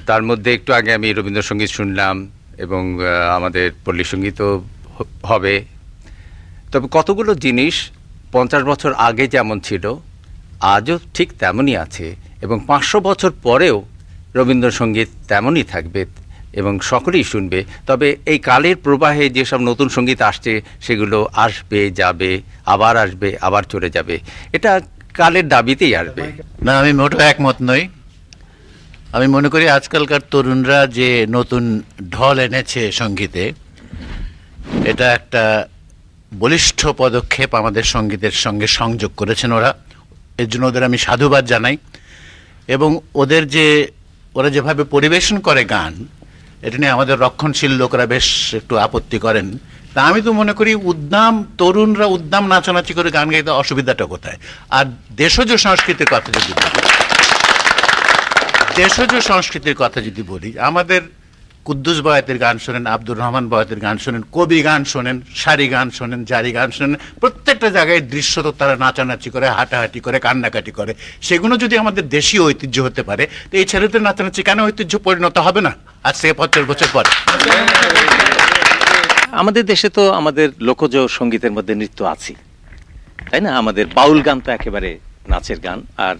তার মধ্যে একটু আগে আমি রবীন্দ্রসঙ্গীত শুনলাম, এবং আমাদের পল্লী সঙ্গীতও হবে। তবে কতগুলো জিনিস 50 বছর আগে যেমন ছিল আজও ঠিক তেমনই আছে, এবং 500 বছর পরেও রবীন্দ্রসঙ্গীত তেমনই থাকবে এবং সকলেই শুনবে। তবে এই কালের প্রবাহে যেসব নতুন সঙ্গীত আসছে সেগুলো আসবে, যাবে, আবার আসবে, আবার চলে যাবে, এটা কালের দাবিতেই আসবে। না, আমি মোটেও একমত নই। আমি মনে করি আজকালকার তরুণরা যে নতুন ঢল এনেছে সঙ্গীতে, এটা একটা বলিষ্ঠ পদক্ষেপ আমাদের সঙ্গীতের সঙ্গে সংযোগ করেছেন ওরা, এর জন্য ওদের আমি সাধুবাদ জানাই। এবং ওরা যেভাবে পরিবেশন করে গান, এটা নিয়ে আমাদের রক্ষণশীল লোকরা বেশ একটু আপত্তি করেন। তা আমি তো মনে করি তরুণরা উদ্দাম নাচানাচি করে গান গাইতে অসুবিধাটা কোথায়? আর দেশজ সংস্কৃতির কথা যদি বলি, আমাদের কুদ্দুস বয়াতের গান শোনেন, আব্দুর রহমান বয়াতের গান শোনেন, কবি গান শোনেন, সারি গান শোনেন, জারি গান শোনেন, প্রত্যেকটা জায়গায় দৃশ্য তো তারা নাচানাচি করে, হাঁটাহাঁটি করে, কান্নাকাটি করে। সেগুলো যদি আমাদের দেশীয় ঐতিহ্য হতে পারে, তো এই ছেলেদের নাচানাচি কেন ঐতিহ্য পরিণত হবে না আজ থেকে 50 বছর পরে? আমাদের দেশে তো আমাদের লোকজ সঙ্গীতের মধ্যে নৃত্য আছে, তাই না? আমাদের বাউল গান তো একেবারে নাচের গান, আর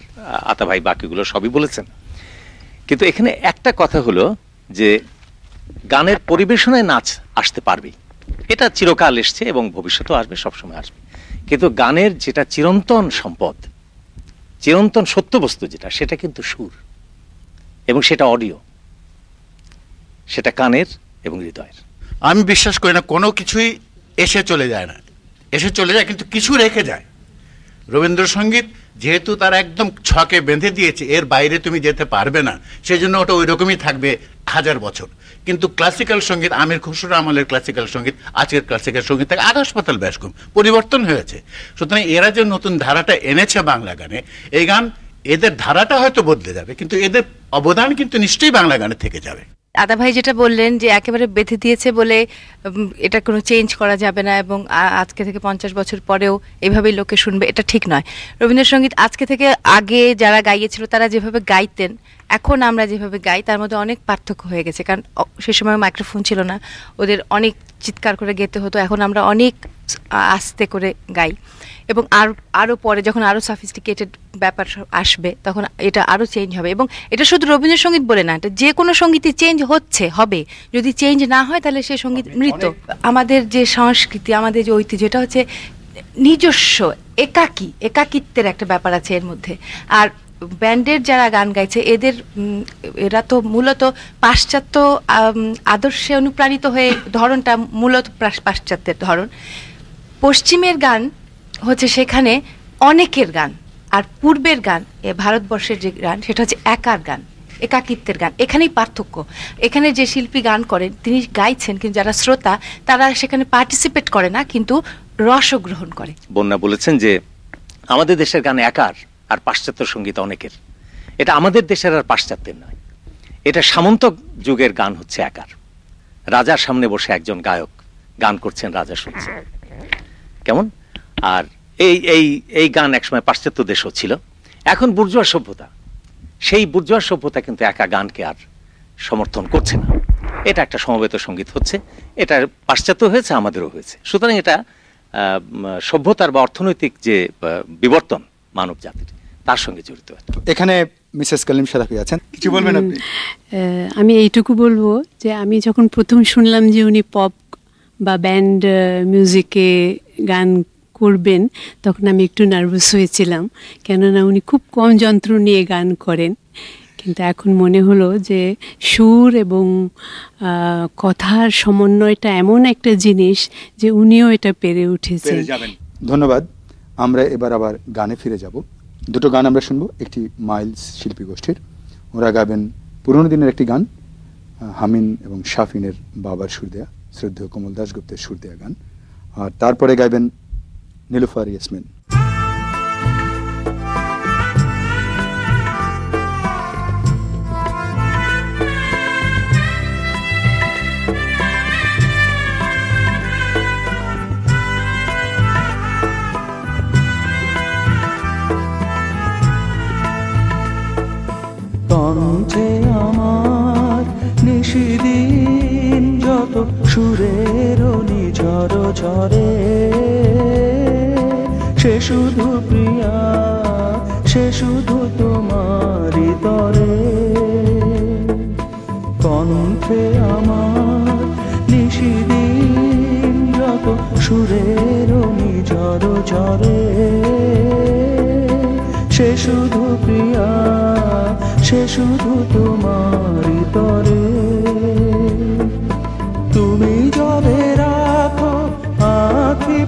আতা ভাই বাকিগুলো সবই বলেছেন। কিন্তু এখানে একটা কথা হলো যে গানের পরিবেশনায় নাচ আসতে পারবে, এটা চিরকাল এসছে এবং ভবিষ্যতেও আসবে, সবসময় আসবে। কিন্তু গানের যেটা চিরন্তন সম্পদ, চিরন্তন সত্যবস্তু যেটা, সেটা কিন্তু সুর, এবং সেটা অডিও, সেটা কানের এবং হৃদয়ের। আমি বিশ্বাস করি না কোনো কিছুই এসে চলে যায় না, এসে চলে যায় কিন্তু কিছু রেখে যায়। রবীন্দ্রসঙ্গীত যেহেতু তারা একদম ছকে বেঁধে দিয়েছে, এর বাইরে তুমি যেতে পারবে না, সেজন্য ওটা ওই রকমই থাকবে 1000 বছর। কিন্তু ক্লাসিক্যাল সঙ্গীত, আমির খুসরো আমলের ক্লাসিক্যাল সঙ্গীত, আজকের ক্লাসিক্যাল সঙ্গীত থেকে আকাশ পাতাল ব্যাসকম পরিবর্তন হয়েছে। সুতরাং এরা যে নতুন ধারাটা এনেছে বাংলা গানে, এই গান এদের ধারাটা হয়তো বদলে যাবে, কিন্তু এদের অবদান কিন্তু নিশ্চয়ই বাংলা গানে থেকে যাবে। আদা ভাই যেটা বললেন যে একেবারে বেঁধে দিয়েছে বলে এটা কোনো চেঞ্জ করা যাবে না, এবং আজকে থেকে 50 বছর পরেও এভাবেই লোকে শুনবে, এটা ঠিক নয়। রবীন্দ্রসঙ্গীত আজকে থেকে আগে যারা গাইয়েছিল তারা যেভাবে গাইতেন, এখন আমরা যেভাবে গাই তার মধ্যে অনেক পার্থক্য হয়ে গেছে। কারণ সে সময় মাইক্রোফোন ছিল না, ওদের অনেক চিৎকার করে গেতে হতো, এখন আমরা অনেক আস্তে করে গাই। এবং আরও পরে যখন আরও সফিস্টিকেটেড ব্যাপার আসবে তখন এটা আরও চেঞ্জ হবে। এবং এটা শুধু রবীন্দ্রসঙ্গীত বলে না, এটা যে কোনো সঙ্গীতই চেঞ্জ হবে। যদি চেঞ্জ না হয় তাহলে সেই সঙ্গীত মৃত। আমাদের যে সংস্কৃতি, আমাদের যে ঐতিহ্য, এটা হচ্ছে নিজস্ব একাকিত্বের একটা ব্যাপার আছে এর মধ্যে। আর ব্যান্ডের যারা গান গাইছে এরা তো মূলত পাশ্চাত্য আদর্শে অনুপ্রাণিত হয়ে, ধরনটা মূলত পাশ্চাত্যের ধরন। পশ্চিমের গান হচ্ছে সেখানে অনেকের গান, আর পূর্বের গান, ভারতবর্ষের যে গান সেটা হচ্ছে একার গান, একাকিত্বের গান। এখানেই পার্থক্য। এখানে যে শিল্পী গান করেন তিনি গাইছেন, কিন্তু যারা শ্রোতা তারা সেখানে পার্টিসিপেট করে না, কিন্তু রসগ্রহণ করে। বন্যা বলেছেন যে আমাদের দেশের গান একার আর পাশ্চাত্য সঙ্গীত অনেকের। এটা আমাদের দেশের আর পাশ্চাত্যের নয়, এটা সামন্ত যুগের গান হচ্ছে একার। রাজার সামনে বসে একজন গায়ক গান করছেন, রাজা শুনছেন, কেমন? আর এই গান একসময় পাশ্চাত্য দেশও ছিল। এখন বুর্জোয়া সভ্যতা, সেই বুর্জোয়া সভ্যতা কিন্তু একা গানকে আর সমর্থন করছে না। এটা একটা সমবেত সঙ্গীত হচ্ছে, এটা পাশ্চাত্য হয়েছে, আমাদেরও হয়েছে। সুতরাং এটা সভ্যতার বা অর্থনৈতিক যে বিবর্তন মানব জাতির, তার সঙ্গে জড়িত। এখানে মিসেস কালিম সারাফি আছেন, কিছু বলবেন আপনি? আমি এইটুকু বলবো যে আমি যখন প্রথম শুনলাম যে উনি পপ বা ব্যান্ড মিউজিকে গান করবেন, তখন আমি একটু নার্ভাস হয়েছিলাম, কেননা উনি খুব কম যন্ত্র নিয়ে গান করেন। কিন্তু এখন মনে হলো যে সুর এবং কথার সমন্বয়টা এমন একটা জিনিস যে উনিও এটা পেরে উঠেছেন। ধন্যবাদ। আমরা এবার আবার গানে ফিরে যাব। দুটো গান আমরা শুনবো, একটি মাইলস শিল্পী গোষ্ঠীর, ওরা গাবেন পুরনো দিনের একটি গান, হামিন এবং শাফিনের বাবার সুর দেয়া, শ্রদ্ধেয় কমল দাশগুপ্তের সুর দেয়া গান, আর তারপরে গাইবেন নীলুফার ইয়াসমিন। কণ্ঠে আমার নিশিদিন যত সুরের ঝড় ঝরে, সে শুধু প্রিয়া, সে শুধু তোমারই তরে। কণ্ঠে আমার নিশিদিন যত সুরের ঝড় ঝরে, সে শুধু প্রিয়া, সে শুধু তোমারই তরে। তুমি যবে রাখো আঁখি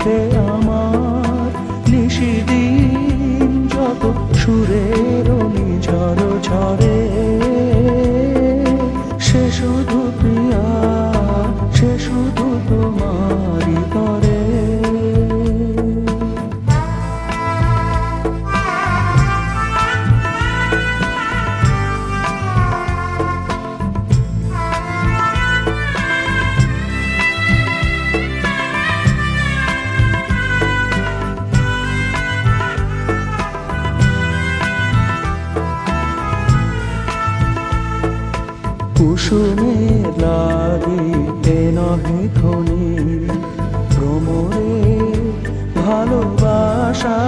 কণ্ঠে আমার নিশিদিন যত সুরের ঝড় ঝরে সে শুধু প্রিয়া সে শুধু তোমারই তরে কুসুমের লাগিতে নহে খনি ভ্রমরে ভালোবাসা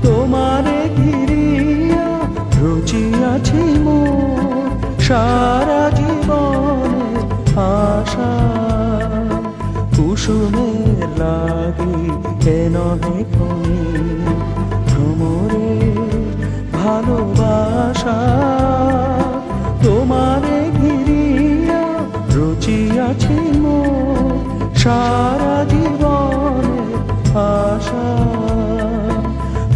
তোমারে ঘিরিয়া রুচিয়াছি মোর সারা জীবনের আশা কুসুমের লাগিতে নহে খনি ভ্রমরে ভালোবাসা তোমারে ঘিরিয়া রুচিয়াছি মোর সারা জীবনের আশা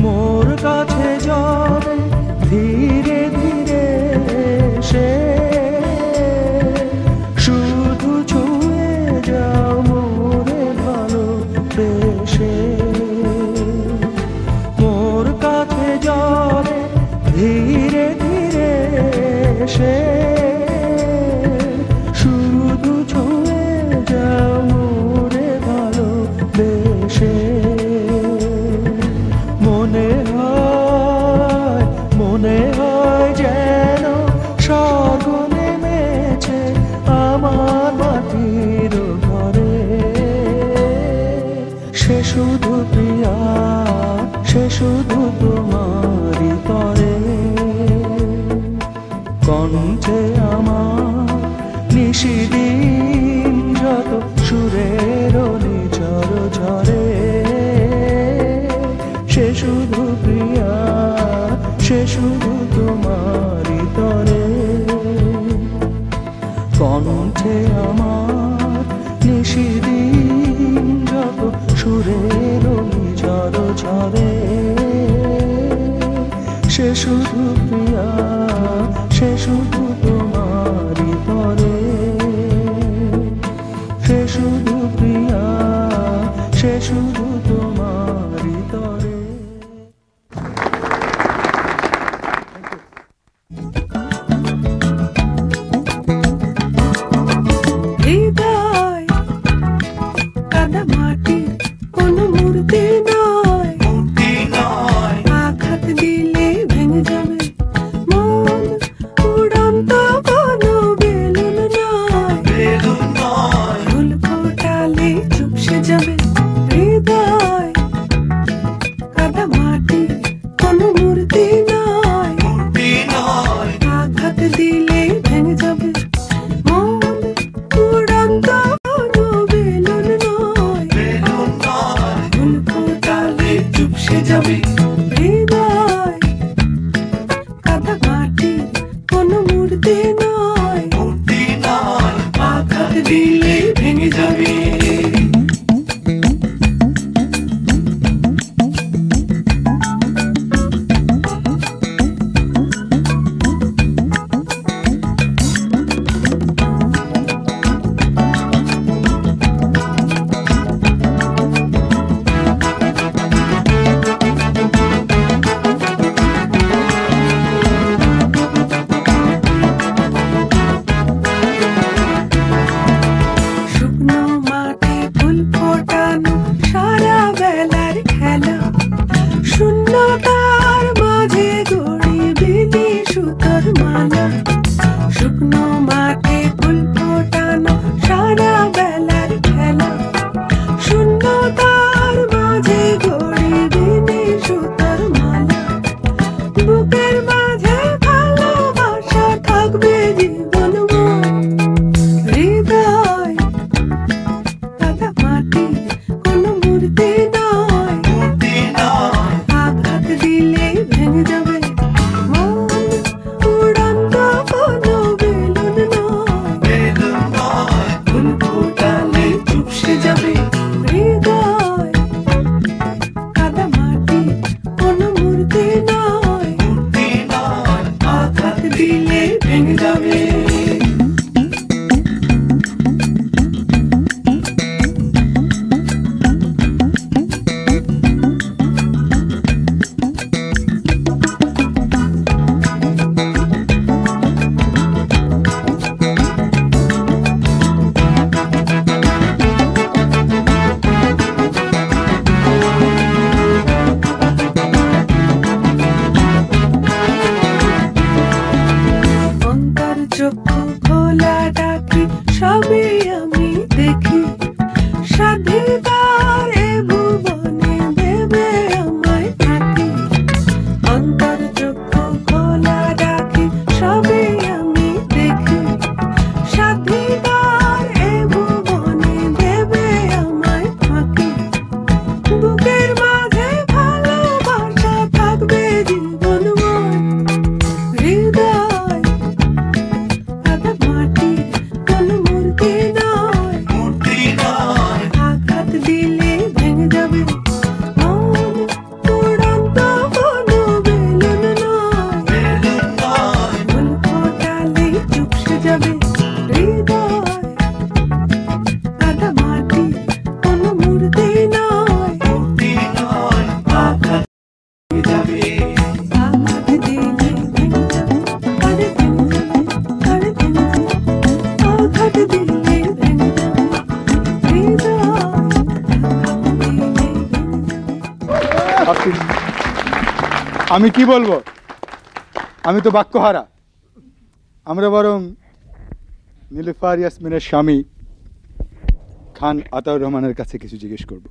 মোর কাছে যাবে ধীরে ধীরে সে শুধু ছুঁয়ে যাও মোরে ভালোবেসে মোর কাছে যাবে ধীরে ধীরে সে শুধু ছুঁয়ে যাও মোরে ভালোবেসে মনে হয় যেন স্বর্গ নেমেছে আমার মাটির ঘরে সে শুধু প্রিয়া সে শুধু তোমারই তরে কণ্ঠে আমার নিশিদিন যত সুরের ঝড় ঝরে সে শুধু প্রিয়া সে শুধু তোমারই তরে কণ্ঠে আমার নিশিদিন যত সুরের ঝড় ঝরে সে শুধু প্রিয়া সে শুধু তোমারই তরে সে শুধু প্রিয়া সে শুধু তোমারই তরে হৃদয় কাদা মাটি কোনো মূর্তি নয় আঘাত দিলে ভেঙে যাবে মন উড়ন্ত কোনো বেলুন নয় ফুল ফোটালে চুপসে যাবে হৃদয় আমি কি বলবো, আমি তো বাক্যহারা। আমরা বরং নীলুফার ইয়াসমিনের স্বামী খান আতাউর রহমানের কাছে কিছু জিজ্ঞেস করব।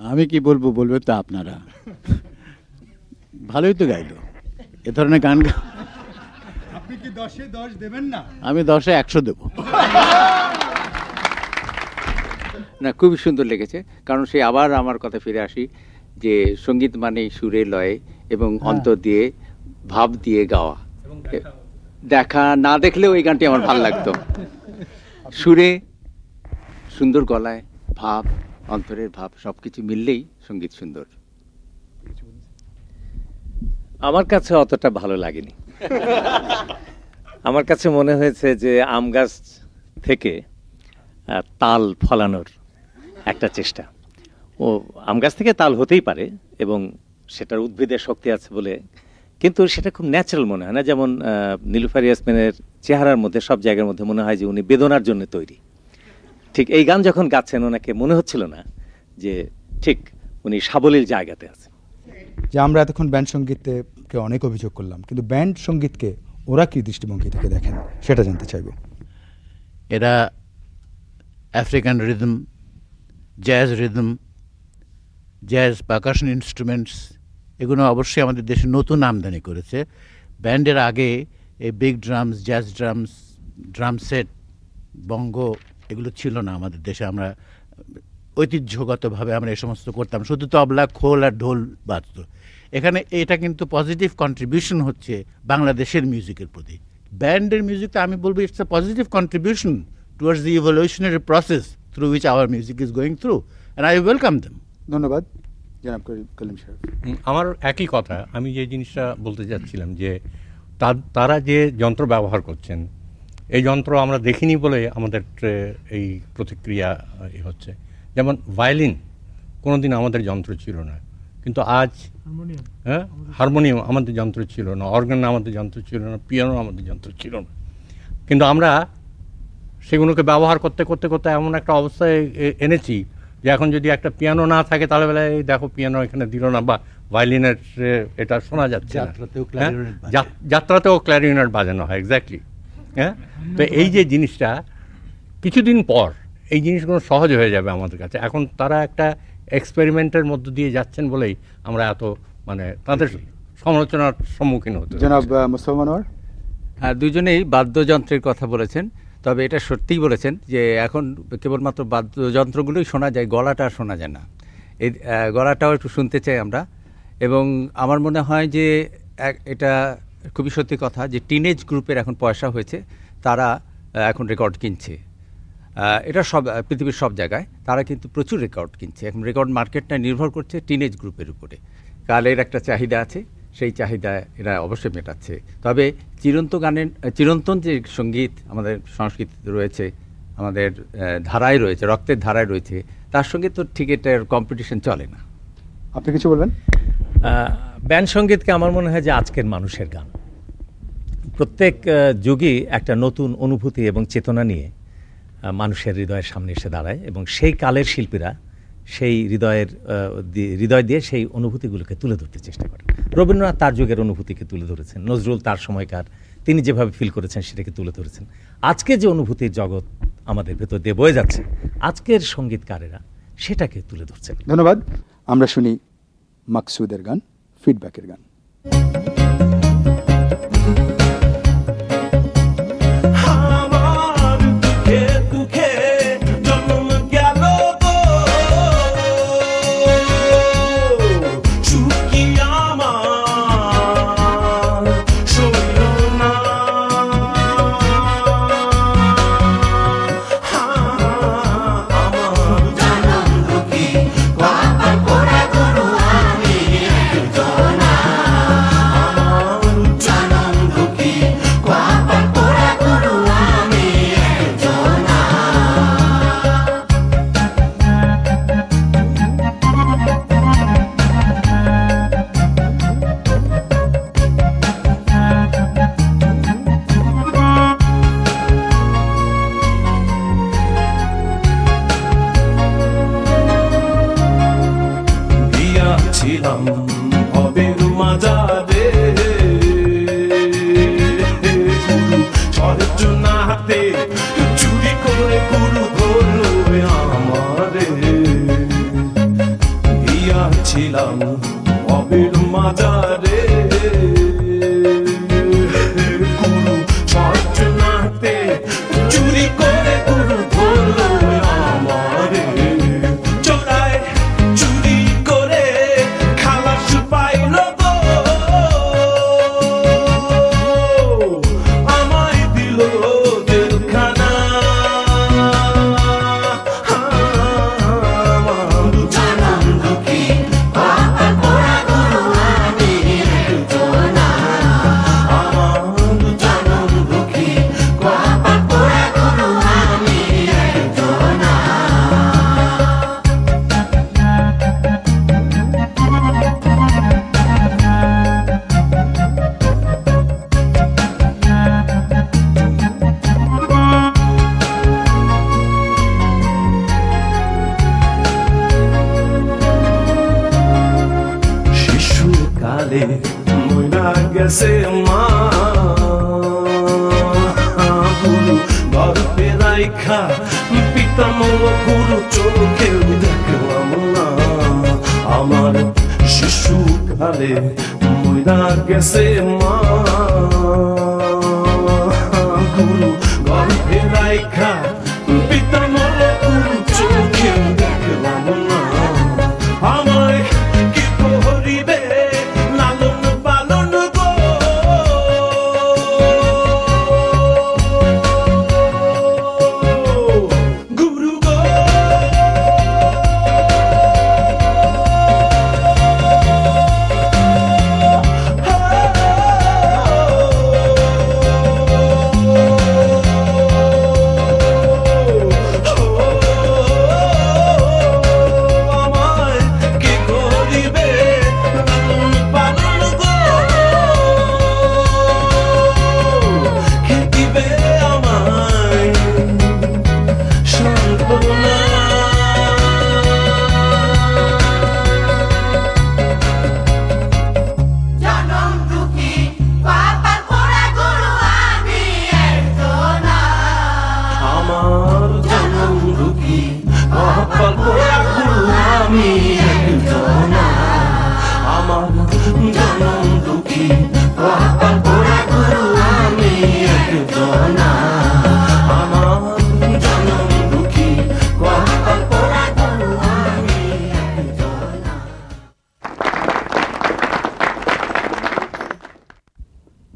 আমি কি বলবো, বলবে তো আপনারা। ভালোই তো গাইলো, এ ধরনের গান। আপনি কি 10-এ 10 দেবেন না? আমি 10-এ 100 দেব। না, খুবই সুন্দর লেগেছে, কারণ সেই আবার আমার কথা ফিরে আসি যে সঙ্গীত মানে সুরে লয়ে এবং অন্তর দিয়ে ভাব দিয়ে গাওয়া। দেখা না দেখলেও এই গানটি আমার ভালো লাগতো। সুরে, সুন্দর গলায়, ভাব, অন্তরের ভাব সবকিছু মিললেই সঙ্গীত সুন্দর। আমার কাছে অতটা ভালো লাগেনি। আমার কাছে মনে হয়েছে যে আম গাছ থেকে তাল ফলানোর একটা চেষ্টা। ও আম গাছ থেকে তাল হতেই পারে এবং সেটার উদ্ভিদের শক্তি আছে বলে, কিন্তু সেটা খুব ন্যাচারাল মনে হয় না। যেমন নীলুফার ইয়াসমিনের চেহারার মধ্যে সব জায়গার মধ্যে মনে হয় যে উনি বেদনার জন্য তৈরি। ঠিক এই গান যখন গাচ্ছেন ওনাকে মনে হচ্ছিল না যে ঠিক উনি সাবলীল জায়গাতে আছেন। যে আমরা এতক্ষণ ব্যান্ড সঙ্গীতকে অনেক অভিযোগ করলাম, কিন্তু ব্যান্ড সঙ্গীতকে ওরা কি দৃষ্টিভঙ্গি থেকে দেখেন সেটা জানতে চাইব। এরা African rhythm, jazz rhythm, jazz percussion instruments, এগুলো অবশ্যই আমাদের দেশে নতুন আমদানি করেছে। ব্যান্ডের আগে এই big drums, jazz drums, drum set, bongo এগুলো ছিল না আমাদের দেশে। আমরা ঐতিহ্যগতভাবে আমরা এই সমস্ত করতাম, শুধু তবলা, খোল আর ঢোল বাজত। এখানে এটা কিন্তু পজিটিভ কন্ট্রিবিউশন হচ্ছে বাংলাদেশের মিউজিকের প্রতি। ব্যান্ডের মিউজিকটা আমি বলবো it's a positive contribution towards the evolutionary process through which our music is going through, and I welcome them. ধন্যবাদ জনাব কলিম সাহেব। আমার একই কথা, আমি যে জিনিসটা বলতে চাচ্ছিলাম যে তারা যে যন্ত্র ব্যবহার করছেন, এই যন্ত্র আমরা দেখিনি বলে আমাদের এই প্রতিক্রিয়া হচ্ছে। যেমন ভায়োলিন কোনোদিন আমাদের যন্ত্র ছিল না, কিন্তু আজ হারমোনিয়াম আমাদের যন্ত্র ছিল না, অর্গান আমাদের যন্ত্র ছিল না, পিয়ানো আমাদের যন্ত্র ছিল না, কিন্তু আমরা সেগুলোকে ব্যবহার করতে করতে করতে এমন একটা অবস্থায় এনেছি যে এখন যদি একটা পিয়ানো না থাকে তাহলে বলে এই দেখো পিয়ানো এখানে দিল না, বা ভায়োলিনের এটা শোনা যাচ্ছে না। যাত্রাতেও ক্ল্যারিনেট বাজানো হয়, এক্স্যাক্টলি। হ্যাঁ, তো এই যে জিনিসটা কিছুদিন পর এই জিনিসগুলো সহজ হয়ে যাবে আমাদের কাছে। এখন তারা একটা এক্সপেরিমেন্টের মধ্য দিয়ে যাচ্ছেন বলেই আমরা এত মানে তাদের সমালোচনার সম্মুখীন হতে। জনাব মুস্তফা মনোয়ার। হ্যাঁ, দুজনেই বাদ্যযন্ত্রের কথা বলেছেন, তবে এটা সত্যিই বলেছেন যে এখন কেবলমাত্র বাদ্যযন্ত্রগুলোই শোনা যায়, গলাটা শোনা যায় না। এই গলাটাও একটু শুনতে চাই আমরা। এবং আমার মনে হয় যে এটা খুবই সত্যি কথা যে টিনেজ গ্রুপের এখন পয়সা হয়েছে, তারা এখন রেকর্ড কিনছে। এটা সব পৃথিবীর সব জায়গায় তারা কিন্তু প্রচুর রেকর্ড কিনছে। এখন রেকর্ড মার্কেটটা নির্ভর করছে টিনেজ গ্রুপের উপরে। কালের একটা চাহিদা আছে, সেই চাহিদা এরা অবশ্যই মেটাচ্ছে। তবে চিরন্তন যে সঙ্গীত আমাদের সংস্কৃতিতে রয়েছে, আমাদের ধারায় রয়েছে, রক্তের ধারায় রয়েছে, তার সঙ্গে তো ঠিক এটার কম্পিটিশন চলে না। আপনি কিছু বলবেন? ব্যান্ড সঙ্গীতকে আমার মনে হয় যে আজকের মানুষের গান। প্রত্যেক যুগই একটা নতুন অনুভূতি এবং চেতনা নিয়ে মানুষের হৃদয়ের সামনে এসে দাঁড়ায়, এবং সেই কালের শিল্পীরা সেই হৃদয় দিয়ে সেই অনুভূতিগুলোকে তুলে ধরতে চেষ্টা করেন। রবীন্দ্রনাথ তার যুগের অনুভূতিকে তুলে ধরেছেন, নজরুল তার সময়কার তিনি যেভাবে ফিল করেছেন সেটাকে তুলে ধরেছেন। আজকে যে অনুভূতির জগৎ আমাদের ভেতর দিয়ে বয়ে যাচ্ছে, আজকের সঙ্গীতকারেরা সেটাকে তুলে ধরছেন। ধন্যবাদ। আমরা শুনি মাকসুদের গান, ফিডব্যাকের গান। Wow. ছিলাম ভবের মাজারে গুরু সর্জনা হাতে চুরি করে গুরু ধরলো আমারে ছিলাম ভবের মাজারে গুরু সর্জনাতে চুরি করে গুরু ধরলো আমারে চোরায় চুরি করে খালাস পাইল গো আমায় দিল জেলখানা মইনা গেছে মা গুরু গর্বে রাইখা পিতামহ গুরু চোখেও দেখলাম না আমার শিশুকালে মইনা গেছে মা গুরু গর্বে রাইখা পিতামহ গুরু চোখেও দেখলাম না আমায় কি করিবে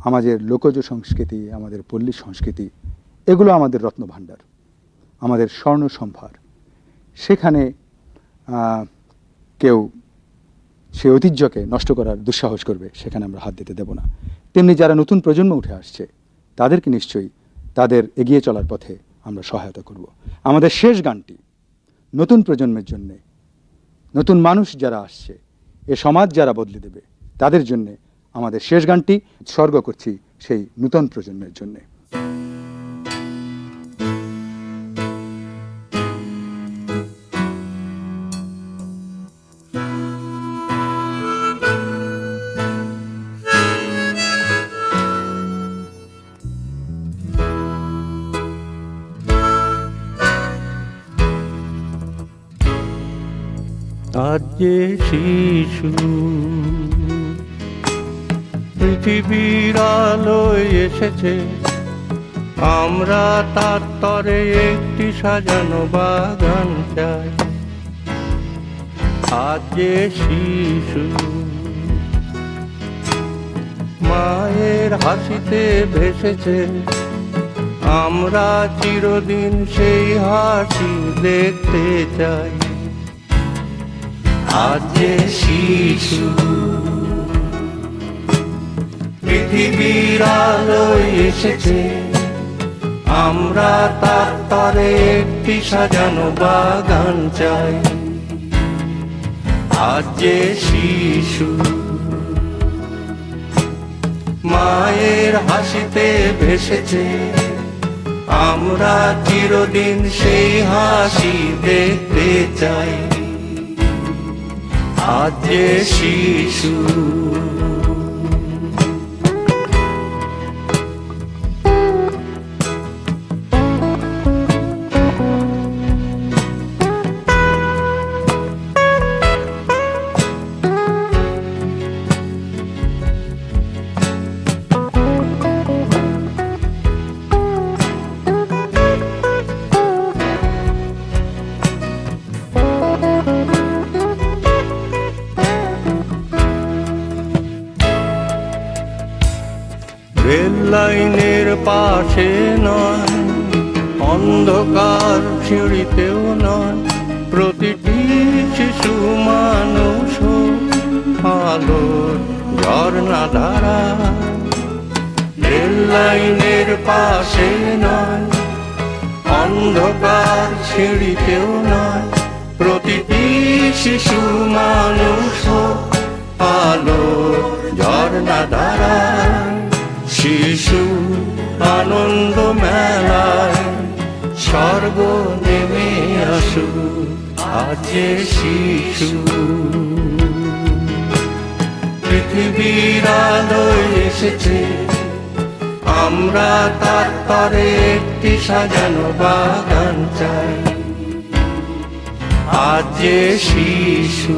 আমাদের লোকজ সংস্কৃতি, আমাদের পল্লী সংস্কৃতি, এগুলো আমাদের রত্নভাণ্ডার, আমাদের স্বর্ণ সম্ভার। সেখানে কেউ সে ঐতিহ্যকে নষ্ট করার দুঃসাহস করবে, সেখানে আমরা হাত দিতে দেব না। তেমনি যারা নতুন প্রজন্ম উঠে আসছে তাদেরকে নিশ্চয়ই তাদের এগিয়ে চলার পথে আমরা সহায়তা করব। আমাদের শেষ গানটি নতুন প্রজন্মের জন্যে, নতুন মানুষ যারা আসছে, এ সমাজ যারা বদলে দেবে তাদের জন্যে আমাদের শেষ গানটি উৎসর্গ করছি সেই নূতন প্রজন্মের জন্যে। আজ যে শিশু পৃথিবীর আলোয় এসেছে, আমরা তার তরে একটি সাজানো বাগান চাই। আজ যে শিশু মায়ের হাসিতে ভেসেছে, আমরা চিরদিন সেই হাসি দেখতে চাই। আজ যে শিশু পৃথিবীর আলোয় এসেছে, আমরা তার তরে একটি সাজানো বাগান চাই। আজ যে শিশু মায়ের হাসিতে ভেসেছে, আমরা চিরদিন সেই হাসি দেখতে চাই। আজ যে শিশু। রেল লাইনের পাশে নয়, অন্ধকার সিঁড়িতেও নয়, প্রতিটি শিশু মানুষ আলোর ঝর্ণা ধারা। রেল লাইনের পাশে নয়, অন্ধকার সিঁড়িতেও নয়, প্রতিটি শিশু মানুষ আলোর ঝর্ণা ধারা। শিশু আনন্দ মেলায় স্বর্গ নেমে আসুক, আজ যে শিশু। পৃথিবীর আলোয় এসেছে, আমরা তার তরে একটি সাজানো বাগান চাই, আজ যে শিশু।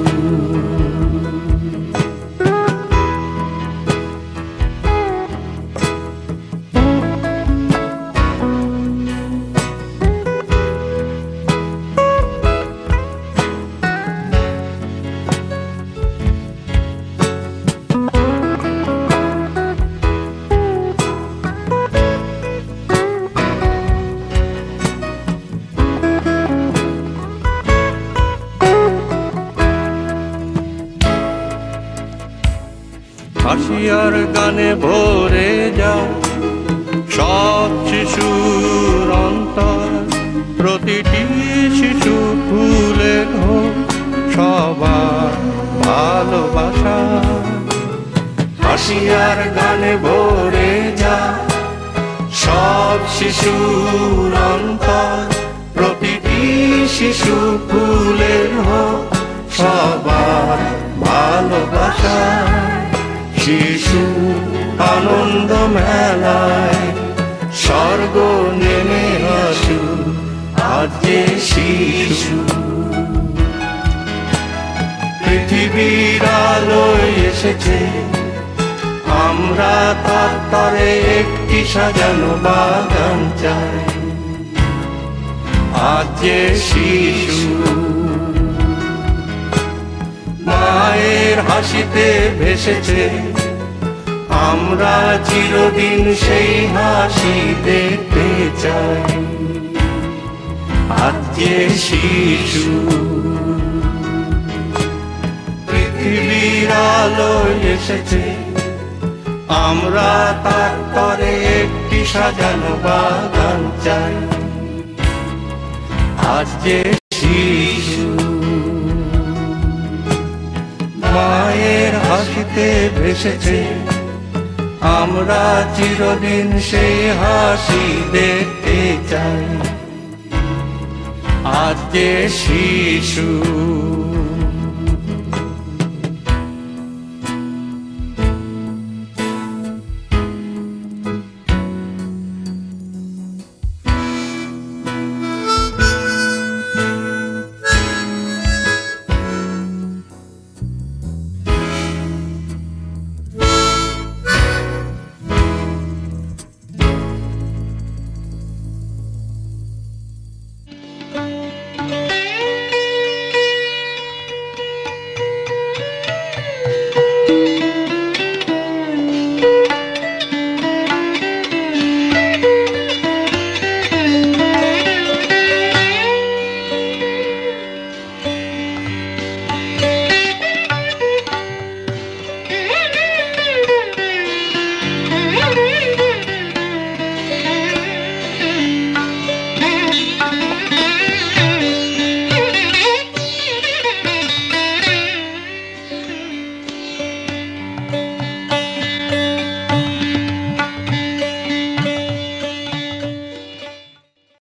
হাসি আর গানে ভরে যায় সব শিশুর অন্তর, প্রতিটি শিশু ফুলের হোক সবার ভালোবাসা। হাসি আর গানে ভরে যায় সব শিশুর অন্তর, প্রতিটি শিশু ফুলের হোক সবার ভালোবাসা। শিশু আনন্দ মেলায় স্বর্গ নেমে আসুক, আজ যে শিশু। পৃথিবীর আলোয় এসেছে, আমরা তার তরে একটি সাজানো বাগান চাই, আজ যে শিশু। মায়ের হাসিতে ভেসেছে, আমরা চিরদিন সেই হাসি দেখতে চাই, আজ যে শিশু। পৃথিবীর আলোয় এসেছে, আমরা তার তরে একটি সাজানো বাগান চাই, আজ যে শিশু। মায়ের হাসিতে ভেসেছে, আমরা চিরদিন সেই হাসি দেখতে চাই, আজ যে শিশু।